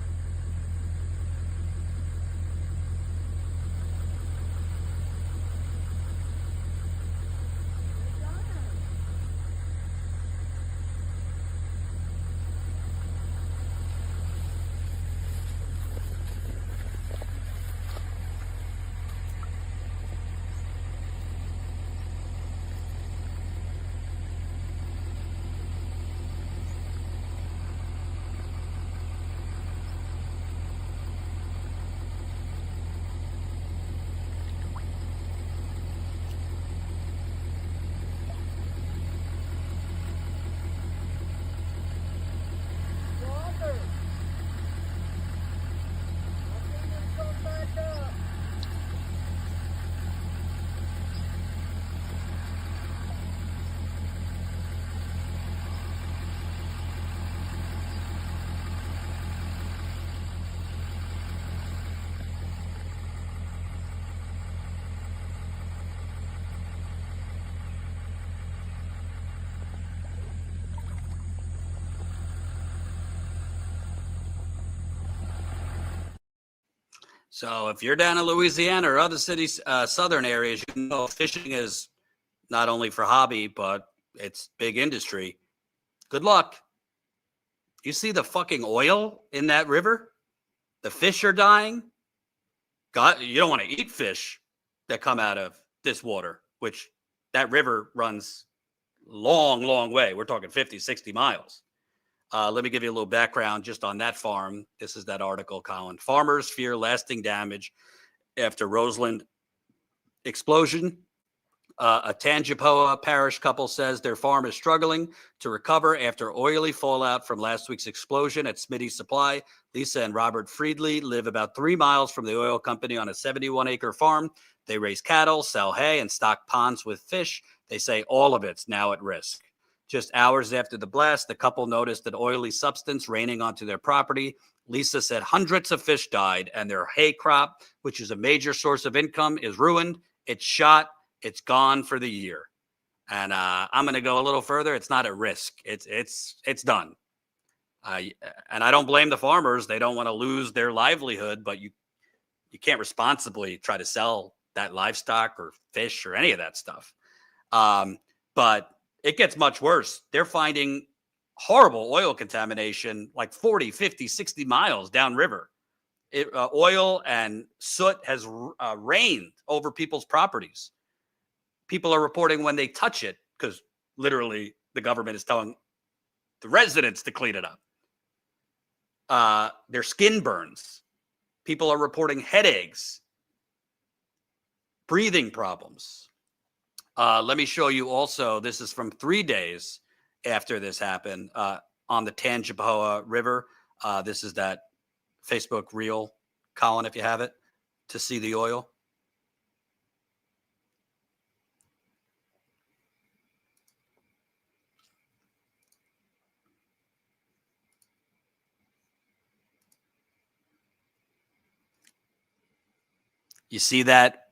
A: So if you're down in Louisiana or other cities, southern areas, you know fishing is not only for hobby, but it's big industry. Good luck. You see the fucking oil in that river? The fish are dying. God, you don't want to eat fish that come out of this water, which that river runs long, long way. We're talking 50, 60 miles. Let me give you a little background just on that farm. This is that article, Colin. Farmers fear lasting damage after Roseland explosion. A Tangipahoa Parish couple says their farm is struggling to recover after oily fallout from last week's explosion at Smitty's Supply. Lisa and Robert Friedley live about 3 miles from the oil company on a 71-acre farm. They raise cattle, sell hay, and stock ponds with fish. They say all of it's now at risk. Just hours after the blast, the couple noticed an oily substance raining onto their property. Lisa said hundreds of fish died and their hay crop, which is a major source of income, is ruined. It's shot. It's gone for the year. And I'm going to go a little further. It's not at risk. It's done. And I don't blame the farmers. They don't want to lose their livelihood, but you can't responsibly try to sell that livestock or fish or any of that stuff. But it gets much worse. They're finding horrible oil contamination like 40, 50, 60 miles downriver. Oil and soot has rained over people's properties. People are reporting when they touch it, because literally the government is telling the residents to clean it up. Their skin burns. People are reporting headaches, breathing problems. Let me show you also, this is from 3 days after this happened on the Tangipahoa River. This is that Facebook reel, Colin, if you have it, to see the oil. You see that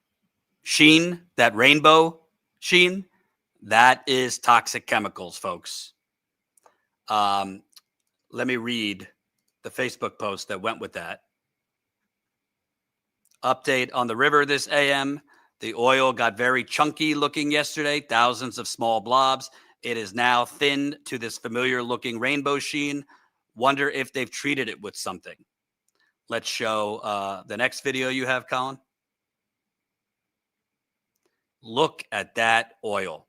A: sheen, that rainbow sheen? That is toxic chemicals, folks. Let me read the Facebook post that went with that. Update on the river this AM. The oil got very chunky looking yesterday, thousands of small blobs. It is now thinned to this familiar looking rainbow sheen. Wonder if they've treated it with something. Let's show the next video you have, Colin. Look at that oil.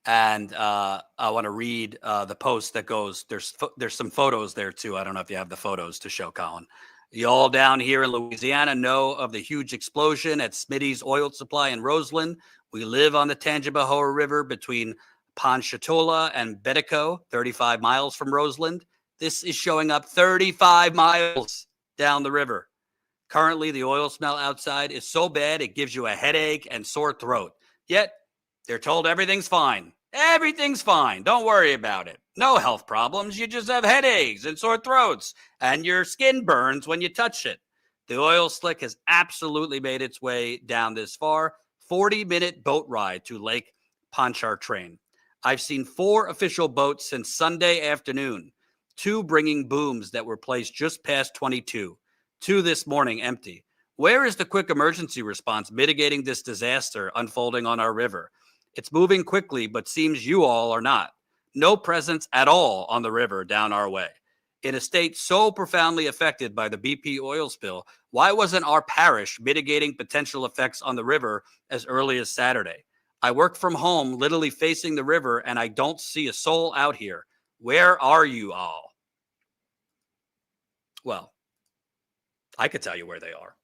A: And I want to read the post that goes, there's some photos there too. I don't know if you have the photos to show, Colin. You all down here in Louisiana know of the huge explosion at Smitty's Oil Supply in Roseland. We live on the Tangipahoa River between Ponchatoula and Betico, 35 miles from Roseland. This is showing up 35 miles down the river. Currently, the oil smell outside is so bad it gives you a headache and sore throat. Yet, they're told everything's fine. Everything's fine. Don't worry about it. No health problems. You just have headaches and sore throats, and your skin burns when you touch it. The oil slick has absolutely made its way down this far. 40-minute boat ride to Lake Pontchartrain. I've seen 4 official boats since Sunday afternoon, 2 bringing booms that were placed just past 22, 2 this morning empty. Where is the quick emergency response mitigating this disaster unfolding on our river? It's moving quickly, but seems you all are not. No presence at all on the river down our way. In a state so profoundly affected by the BP oil spill, why wasn't our parish mitigating potential effects on the river as early as Saturday? I work from home, literally facing the river, and I don't see a soul out here. Where are you all? Well, I could tell you where they are.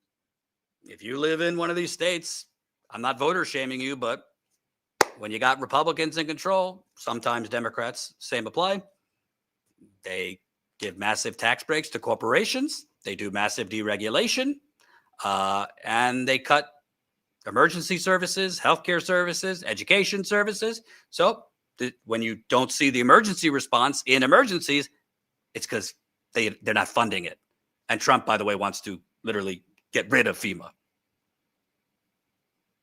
A: If you live in one of these states, I'm not voter shaming you, but when you got Republicans in control, sometimes Democrats, same apply. They give massive tax breaks to corporations. They do massive deregulation, and they cut emergency services, healthcare services, education services. So when you don't see the emergency response in emergencies, it's because they're not funding it. And Trump, by the way, wants to literally get rid of FEMA.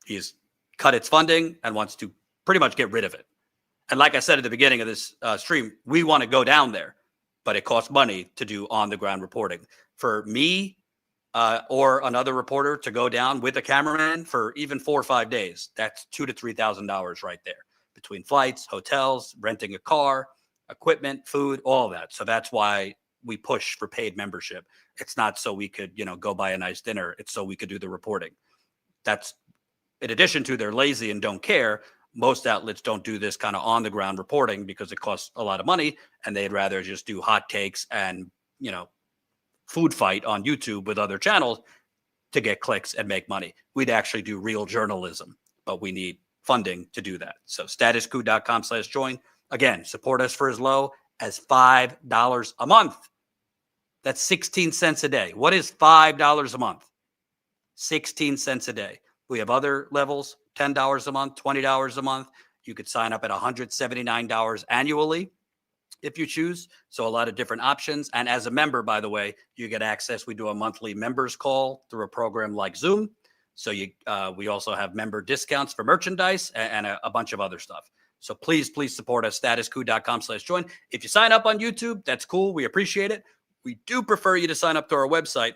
A: He's cut its funding and wants to pretty much get rid of it. And like I said at the beginning of this stream, we want to go down there, but it costs money to do on-the-ground reporting. For me or another reporter to go down with a cameraman for even 4 or 5 days, that's $2,000 to $3,000 right there, between flights, hotels, renting a car, equipment, food, all that. So that's why we push for paid membership. It's not so we could, go buy a nice dinner. It's so we could do the reporting. That's in addition to they're lazy and don't care. Most outlets don't do this kind of on-the-ground reporting because it costs a lot of money, and they'd rather just do hot takes and, food fight on YouTube with other channels to get clicks and make money. We'd actually do real journalism, but we need funding to do that. So statuscoup.com/join. Again, support us for as low as $5 a month. That's 16 cents a day. What is $5 a month? 16 cents a day. We have other levels, $10 a month, $20 a month. You could sign up at $179 annually if you choose. So a lot of different options. And as a member, by the way, you get access. We do a monthly members call through a program like Zoom. So we also have member discounts for merchandise and a bunch of other stuff. So please support us, statuscoup.com/join. If you sign up on YouTube, that's cool. We appreciate it. We do prefer you to sign up to our website,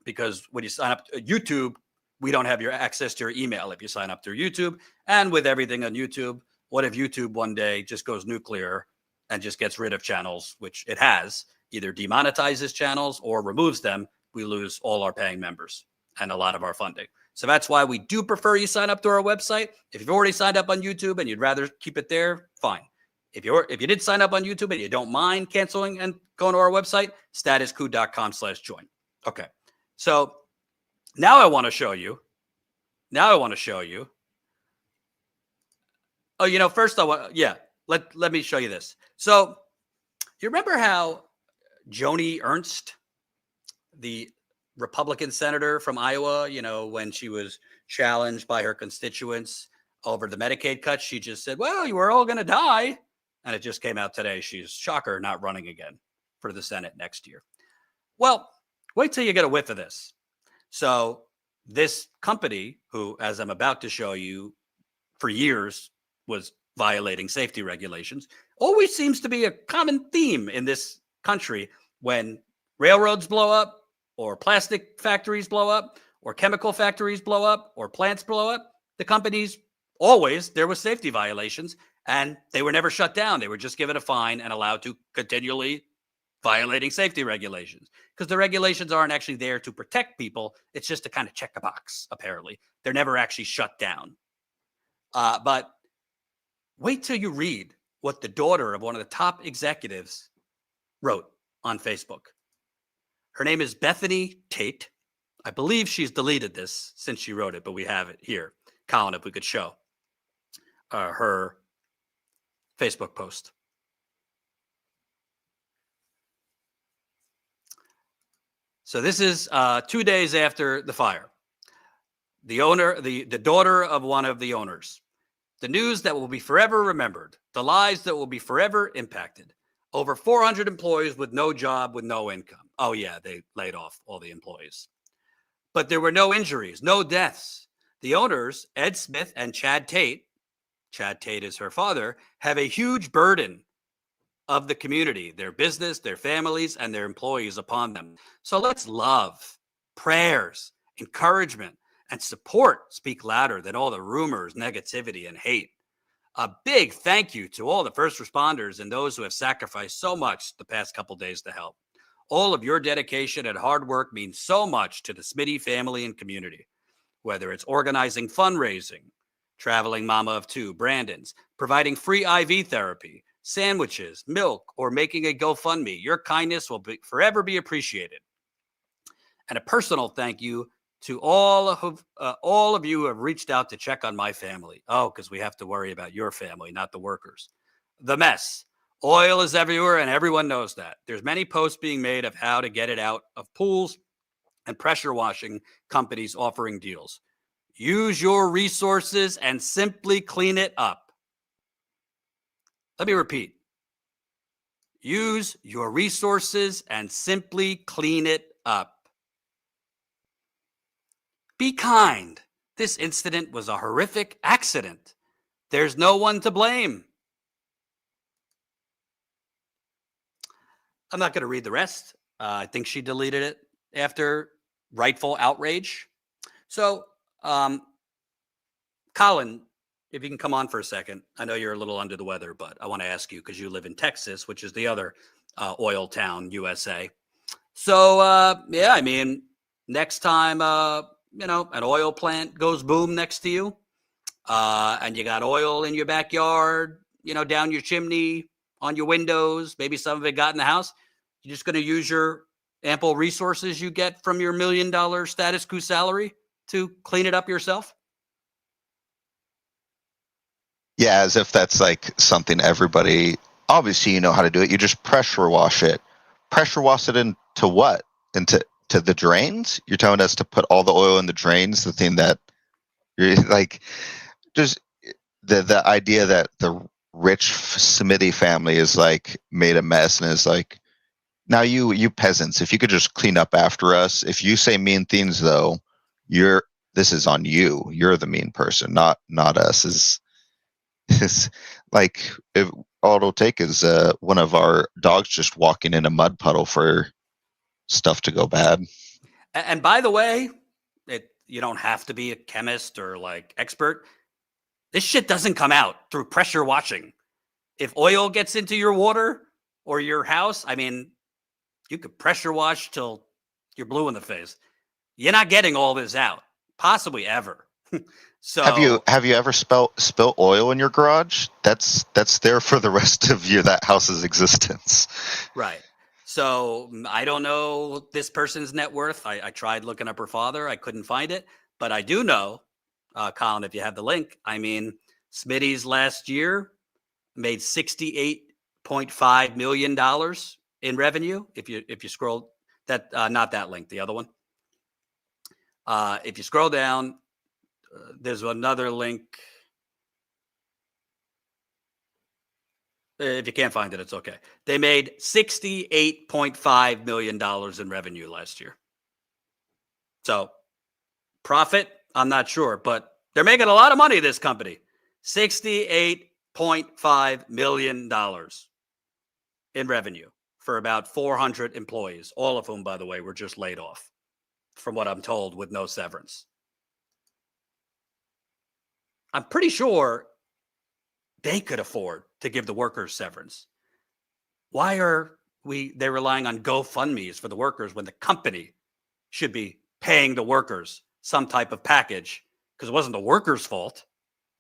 A: because when you sign up to YouTube, we don't have your access to your email if you sign up through YouTube. And with everything on YouTube, what if YouTube one day just goes nuclear and just gets rid of channels, which it has, either demonetizes channels or removes them? We lose all our paying members and a lot of our funding. So that's why we do prefer you sign up to our website. If you've already signed up on YouTube and you'd rather keep it there, fine. If you did sign up on YouTube and you don't mind canceling and going to our website, statuscoup.com/join. Okay. So now I want to show you. Oh, first let me show you this. So you remember how Joni Ernst, the Republican senator from Iowa, when she was challenged by her constituents over the Medicaid cuts, she just said, well, you were all going to die. And it just came out today. She's, shocker, not running again for the Senate next year. Well, wait till you get a whiff of this. So this company, who, as I'm about to show you, for years was violating safety regulations, always seems to be a common theme in this country. When railroads blow up, or plastic factories blow up, or chemical factories blow up, or plants blow up, the companies there was safety violations, and they were never shut down. They were just given a fine and allowed to continually violating safety regulations, because the regulations aren't actually there to protect people. It's just to kind of check a box, apparently. They're never actually shut down. But wait till you read what the daughter of one of the top executives wrote on Facebook. Her name is Bethany Tate. I believe she's deleted this since she wrote it, but we have it here. Colin, if we could show her Facebook post. So this is 2 days after the fire. The daughter of one of the owners. The news that will be forever remembered. The lives that will be forever impacted. Over 400 employees with no job, with no income. Oh yeah, they laid off all the employees. But there were no injuries, no deaths. The owners, Ed Smith and Chad Tate is her father, have a huge burden of the community, their business, their families, and their employees upon them. So let's love, prayers, encouragement, and support speak louder than all the rumors, negativity, and hate. A big thank you to all the first responders and those who have sacrificed so much the past couple days to help. All of your dedication and hard work means so much to the Smitty family and community, whether it's organizing fundraising, traveling mama of two, Brandon's, providing free IV therapy, sandwiches, milk, or making a GoFundMe. Your kindness will forever be appreciated. And a personal thank you to all of you who have reached out to check on my family. Oh, because we have to worry about your family, not the workers. The mess. Oil is everywhere, and everyone knows that. There's many posts being made of how to get it out of pools and pressure washing companies offering deals. Use your resources and simply clean it up. Let me repeat. Use your resources and simply clean it up. Be kind. This incident was a horrific accident. There's no one to blame. I'm not going to read the rest. I think she deleted it after rightful outrage. So, Colin, if you can come on for a second. I know you're a little under the weather, but I want to ask you, because you live in Texas, which is the other oil town, USA. So, next time, an oil plant goes boom next to you, and you got oil in your backyard, down your chimney, on your windows, maybe some of it got in the house. You're just going to use your ample resources you get from your $1 million Status Coup salary to clean it up yourself?
Q: Yeah, as if that's like something everybody, obviously you know how to do it. You just pressure wash it. Pressure wash it into what? Into the drains? You're telling us to put all the oil in the drains, the thing that you're like, just the idea that the rich Smithy family is like made a mess and is like, now you peasants, if you could just clean up after us. If you say mean things though, this is on you. You're the mean person, not us. Is like, if all it'll take is one of our dogs just walking in a mud puddle for stuff to go bad.
A: And by the way, you don't have to be a chemist or like expert. This shit doesn't come out through pressure washing. If oil gets into your water or your house, I mean, you could pressure wash till you're blue in the face. You're not getting all this out, possibly ever. So
Q: have you ever spilt oil in your garage? That's there for the rest of that house's existence.
A: Right. So I don't know this person's net worth. I tried looking up her father. I couldn't find it. But I do know, Colin, if you have the link, I mean, Smitty's last year made $68.5 million in revenue. If you scroll that, not that link, the other one. If you scroll down, there's another link. If you can't find it, it's okay. They made $68.5 million in revenue last year. So profit, I'm not sure, but they're making a lot of money, this company. $68.5 million in revenue for about 400 employees, all of whom, by the way, were just laid off, from what I'm told, with no severance. I'm pretty sure they could afford to give the workers severance. Why are they relying on GoFundMe's for the workers when the company should be paying the workers some type of package? Because it wasn't the workers' fault.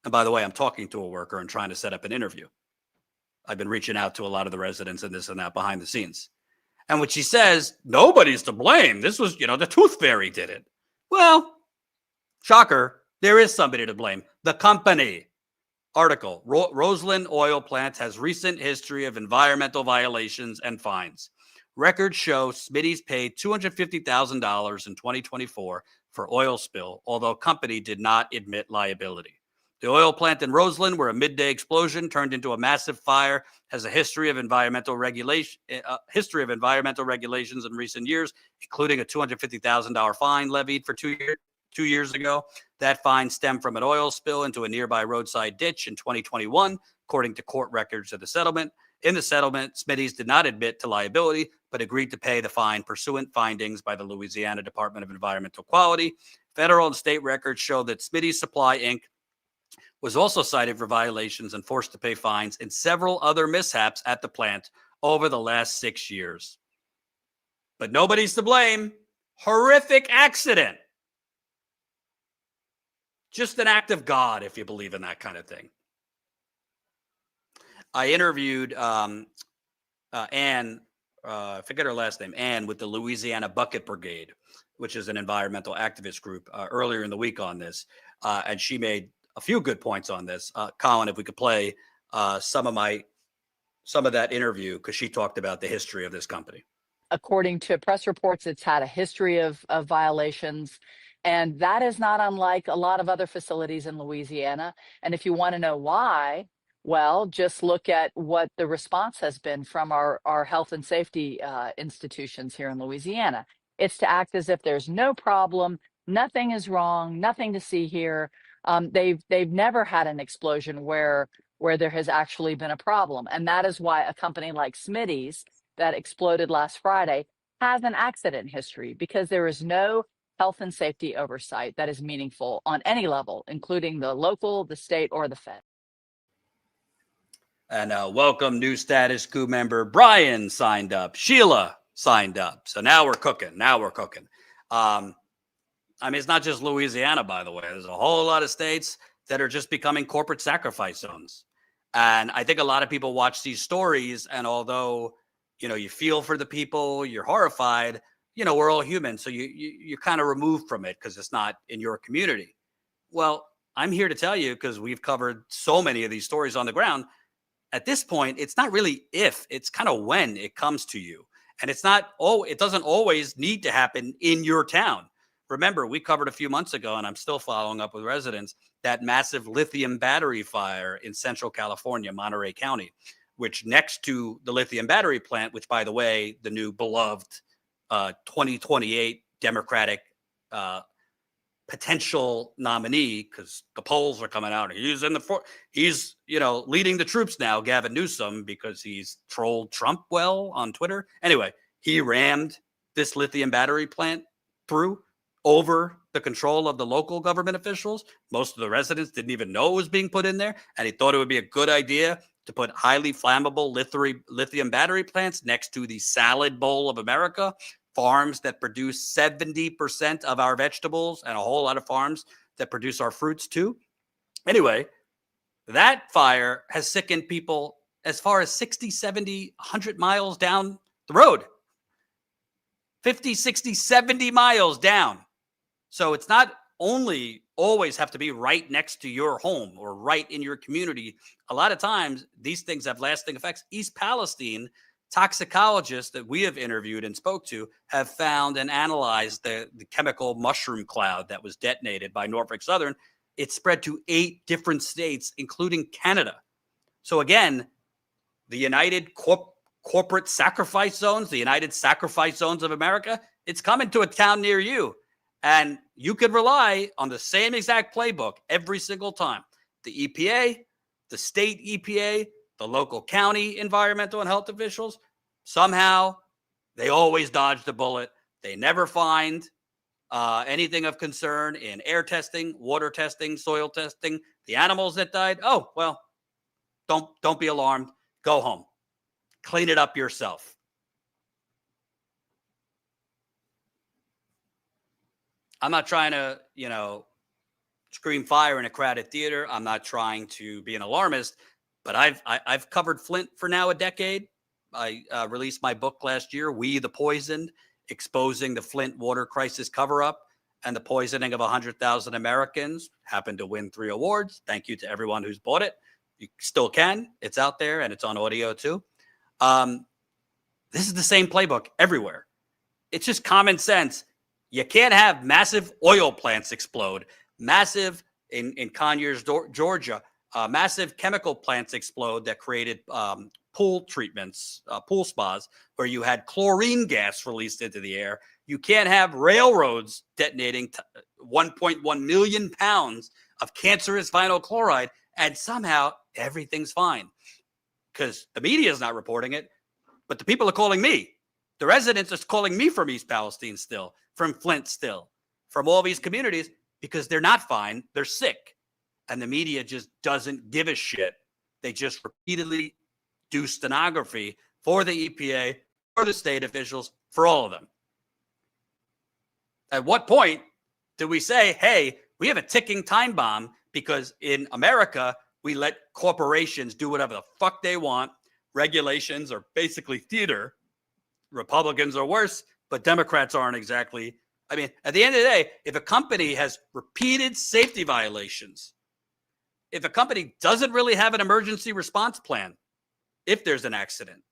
A: And by the way, I'm talking to a worker and trying to set up an interview. I've been reaching out to a lot of the residents and this and that behind the scenes. And when she says, nobody's to blame, this was, the tooth fairy did it. Well, shocker, there is somebody to blame. The company. Article, Roseland Oil Plant has recent history of environmental violations and fines. Records show Smitty's paid $250,000 in 2024 for oil spill, although company did not admit liability. The oil plant in Roseland, where a midday explosion turned into a massive fire, has a history of environmental regulations in recent years, including a $250,000 fine levied for 2 years ago. That fine stemmed from an oil spill into a nearby roadside ditch in 2021, according to court records of the settlement. In the settlement, Smitty's did not admit to liability, but agreed to pay the fine pursuant findings by the Louisiana Department of Environmental Quality. Federal and state records show that Smitty's Supply, Inc. was also cited for violations and forced to pay fines in several other mishaps at the plant over the last 6 years. But nobody's to blame. Horrific accident. Just an act of God, if you believe in that kind of thing. I interviewed Ann, I forget her last name, Ann, with the Louisiana Bucket Brigade, which is an environmental activist group, earlier in the week on this. And she made a few good points on this. Colin, if we could play some of that interview, because she talked about the history of this company.
R: According to press reports, it's had a history of violations. And that is not unlike a lot of other facilities in Louisiana. And if you want to know why, well, just look at what the response has been from our health and safety institutions here in Louisiana. It's to act as if there's no problem, nothing is wrong, nothing to see here. They've never had an explosion where there has actually been a problem. And that is why a company like Smitty's that exploded last Friday has an accident history, because there is no health and safety oversight that is meaningful on any level, including the local, the state, or the Fed.
A: And welcome new Status Coup member. Brian signed up. Sheila signed up. So now we're cooking. I mean, it's not just Louisiana, by the way. There's a whole lot of states that are just becoming corporate sacrifice zones. And I think a lot of people watch these stories, and although, you feel for the people, you're horrified, we're all human. So you're kind of removed from it because it's not in your community. Well, I'm here to tell you, because we've covered so many of these stories on the ground, at this point, it's not really if, it's kind of when it comes to you. And it's not, it doesn't always need to happen in your town. Remember, we covered a few months ago, and I'm still following up with residents, that massive lithium battery fire in Central California, Monterey County, which next to the lithium battery plant, which, by the way, the new beloved 2028 Democratic potential nominee, because the polls are coming out. He's leading the troops now, Gavin Newsom, because he's trolled Trump well on Twitter. Anyway, he rammed this lithium battery plant through over the control of the local government officials. Most of the residents didn't even know it was being put in there, and he thought it would be a good idea to put highly flammable lithium battery plants next to the salad bowl of America, farms that produce 70% of our vegetables, and a whole lot of farms that produce our fruits too. Anyway, that fire has sickened people as far as 60, 70, 100 miles down the road. 50, 60, 70 miles down. So it's not only always have to be right next to your home or right in your community. A lot of times, these things have lasting effects. East Palestine toxicologists that we have interviewed and spoke to have found and analyzed the chemical mushroom cloud that was detonated by Norfolk Southern. It spread to 8 different states, including Canada. So again, the United Corporate Sacrifice Zones, the United Sacrifice Zones of America, it's coming to a town near you. And you could rely on the same exact playbook every single time. The EPA, the state EPA, the local county environmental and health officials, somehow they always dodge the bullet. They never find anything of concern in air testing, water testing, soil testing. The animals that died, oh, well, don't be alarmed. Go home. Clean it up yourself. I'm not trying to, scream fire in a crowded theater. I'm not trying to be an alarmist, but I've covered Flint for now a decade. I released my book last year, We the Poisoned, exposing the Flint water crisis cover-up and the poisoning of 100,000 Americans. Happened to win 3 awards. Thank you to everyone who's bought it. You still can. It's out there, and it's on audio too. This is the same playbook everywhere. It's just common sense. You can't have massive oil plants explode, massive, in Conyers, Georgia, massive chemical plants explode that created pool treatments, pool spas, where you had chlorine gas released into the air. You can't have railroads detonating 1.1 million pounds of cancerous vinyl chloride, and somehow everything's fine. Because the media is not reporting it, but the people are calling me. The residents are calling me from East Palestine still, from Flint still, from all these communities, because they're not fine. They're sick. And the media just doesn't give a shit. They just repeatedly do stenography for the EPA, for the state officials, for all of them. At what point do we say, hey, we have a ticking time bomb because in America, we let corporations do whatever the fuck they want. Regulations are basically theater. Republicans are worse, but Democrats aren't exactly. I mean, at the end of the day, if a company has repeated safety violations, if a company doesn't really have an emergency response plan, if there's an accident,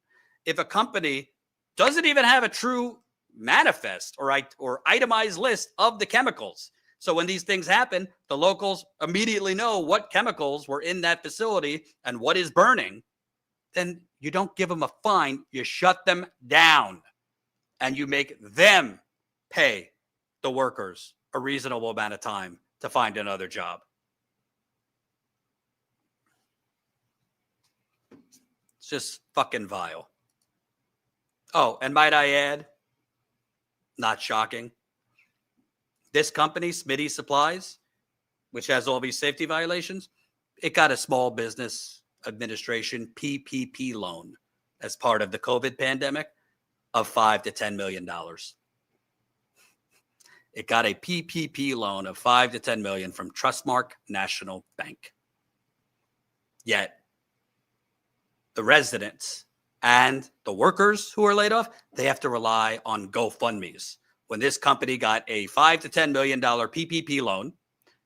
A: if a company doesn't even have a true manifest or itemized list of the chemicals. So when these things happen, the locals immediately know what chemicals were in that facility and what is burning. Then you don't give them a fine. You shut them down and you make them pay the workers a reasonable amount of time to find another job. It's just fucking vile. Oh, and might I add, not shocking, this company, Smitty Supplies, which has all these safety violations, it got a Small Business Administration PPP loan as part of the COVID pandemic of $5 to $10 million. It got a PPP loan of $5 to $10 million from Trustmark National Bank. Yet the residents and the workers who are laid off, they have to rely on GoFundMes. When this company got a $5 to $10 million PPP loan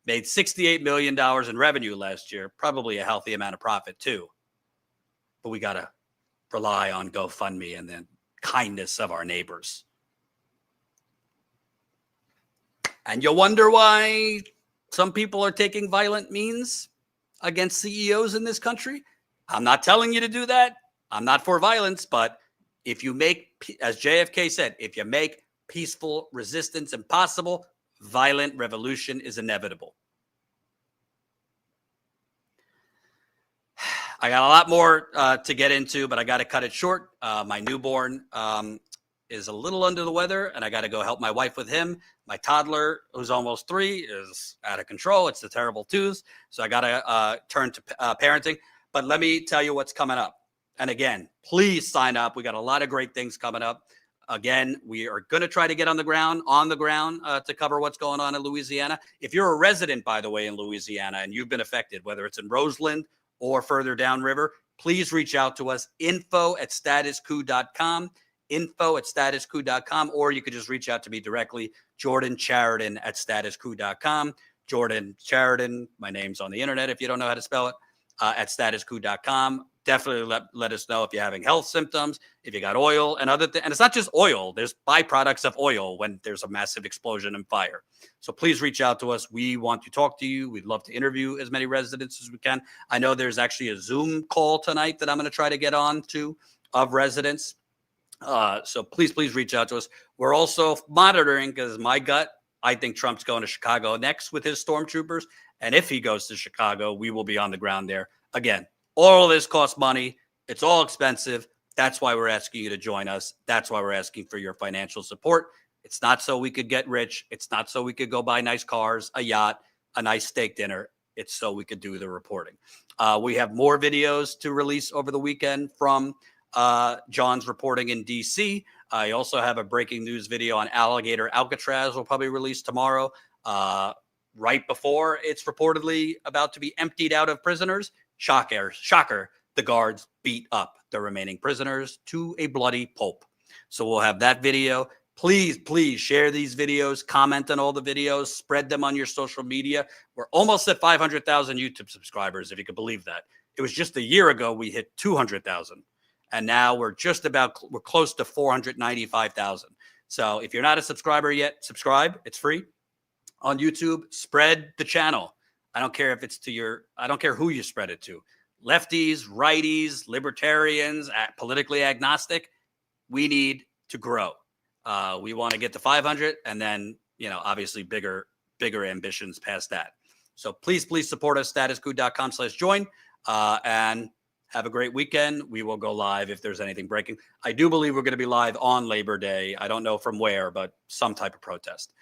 A: Made $68 million in revenue last year, probably a healthy amount of profit too. But we got to rely on GoFundMe and the kindness of our neighbors. And you wonder why some people are taking violent means against CEOs in this country? I'm not telling you to do that. I'm not for violence, but if you make, as JFK said, if you make peaceful resistance impossible, violent revolution is inevitable. I got a lot more to get into, but I got to cut it short. My newborn is a little under the weather, and I got to go help my wife with him. My toddler, who's almost 3, is out of control. It's the terrible twos. So I got to turn to parenting. But let me tell you what's coming up. And again, please sign up. We got a lot of great things coming up. Again, we are going to try to get on the ground to cover what's going on in Louisiana. If you're a resident, by the way, in Louisiana, and you've been affected, whether it's in Roseland or further downriver, please reach out to us, info@statuscoup.com, info@statuscoup.com, or you could just reach out to me directly, Jordan Chariton at statuscoup.com. Jordan Chariton, my name's on the internet if you don't know how to spell it, at statuscoup.com. Definitely let us know if you're having health symptoms, if you got oil and other things. And it's not just oil. There's byproducts of oil when there's a massive explosion and fire. So please reach out to us. We want to talk to you. We'd love to interview as many residents as we can. I know there's actually a Zoom call tonight that I'm going to try to get on to of residents. So please reach out to us. We're also monitoring, because my gut, I think Trump's going to Chicago next with his stormtroopers. And if he goes to Chicago, we will be on the ground there. Again, all of this costs money. It's all expensive. That's why we're asking you to join us. That's why we're asking for your financial support. It's not so we could get rich. It's not so we could go buy nice cars, a yacht, a nice steak dinner. It's so we could do the reporting. We have more videos to release over the weekend from John's reporting in D.C. I also have a breaking news video on Alligator Alcatraz we'll probably release tomorrow. Right before it's reportedly about to be emptied out of prisoners. Shocker, the guards beat up the remaining prisoners to a bloody pulp. So we'll have that video. Please share these videos, comment on all the videos, spread them on your social media. We're almost at 500,000 YouTube subscribers, if you could believe that. It was just a year ago we hit 200,000. And now we're close to 495,000. So if you're not a subscriber yet, subscribe. It's free on YouTube. Spread the channel. I don't care if it's I don't care who you spread it to. Lefties, righties, libertarians, politically agnostic. We need to grow. We want to get to 500 and then, obviously bigger ambitions past that. So please support us, statuscoup.com/join, and have a great weekend. We will go live if there's anything breaking. I do believe we're going to be live on Labor Day. I don't know from where, but some type of protest.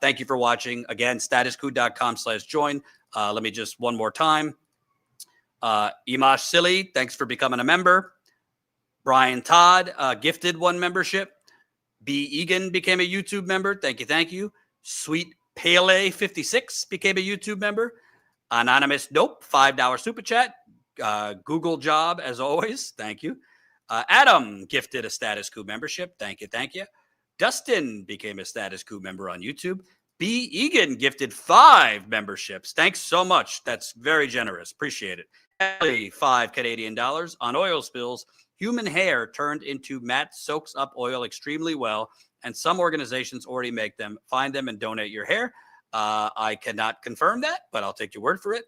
A: Thank you for watching. Again, statuscoup.com/join. Let me just one more time. Imash Silly, thanks for becoming a member. Brian Todd gifted 1 membership. B. Egan became a YouTube member. Thank you. Sweet Pele 56 became a YouTube member. Anonymous Nope, $5 super chat. Google job as always. Thank you. Adam gifted a Status Coup membership. Thank you. Dustin became a Status Coup member on YouTube. B. Egan gifted 5 memberships. Thanks so much. That's very generous. Appreciate it. $5 Canadian on oil spills. Human hair turned into matte soaks up oil extremely well, and some organizations already make them. Find them and donate your hair. I cannot confirm that, but I'll take your word for it.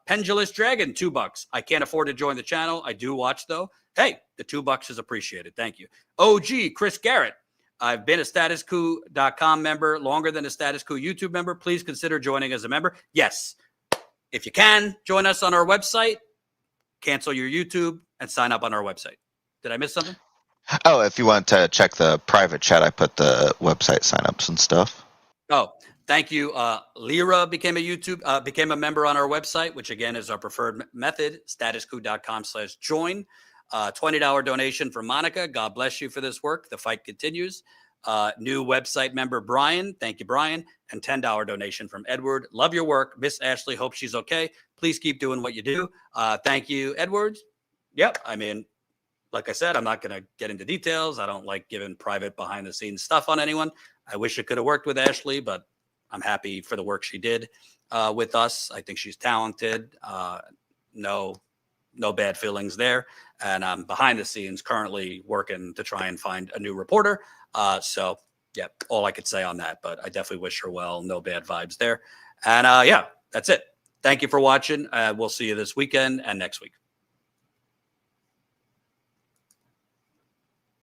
A: Pendulous Dragon, $2. I can't afford to join the channel. I do watch though. Hey, the $2 is appreciated. Thank you. OG Chris Garrett. I've been a StatusCoup.com member longer than a Status Coup YouTube member. Please consider joining as a member. Yes, if you can, join us on our website, cancel your YouTube, and sign up on our website. Did I miss something?
Q: Oh, if you want to check the private chat, I put the website signups and stuff.
A: Oh, thank you. Lyra became a member on our website, which again is our preferred method, statuscoup.com/join. $20 donation from Monica. God bless you for this work. The fight continues. New website member Brian. Thank you, Brian. And $10 donation from Edward. Love your work. Miss Ashley, hope she's okay. Please keep doing what you do. Thank you, Edward. Yep. I mean, like I said, I'm not going to get into details. I don't like giving private behind the scenes stuff on anyone. I wish it could have worked with Ashley, but I'm happy for the work she did with us. I think she's talented. No bad feelings there. And I'm behind the scenes currently working to try and find a new reporter. So, yeah, all I could say on that. But I definitely wish her well. No bad vibes there. And, yeah, that's it. Thank you for watching. We'll see you this weekend and next week.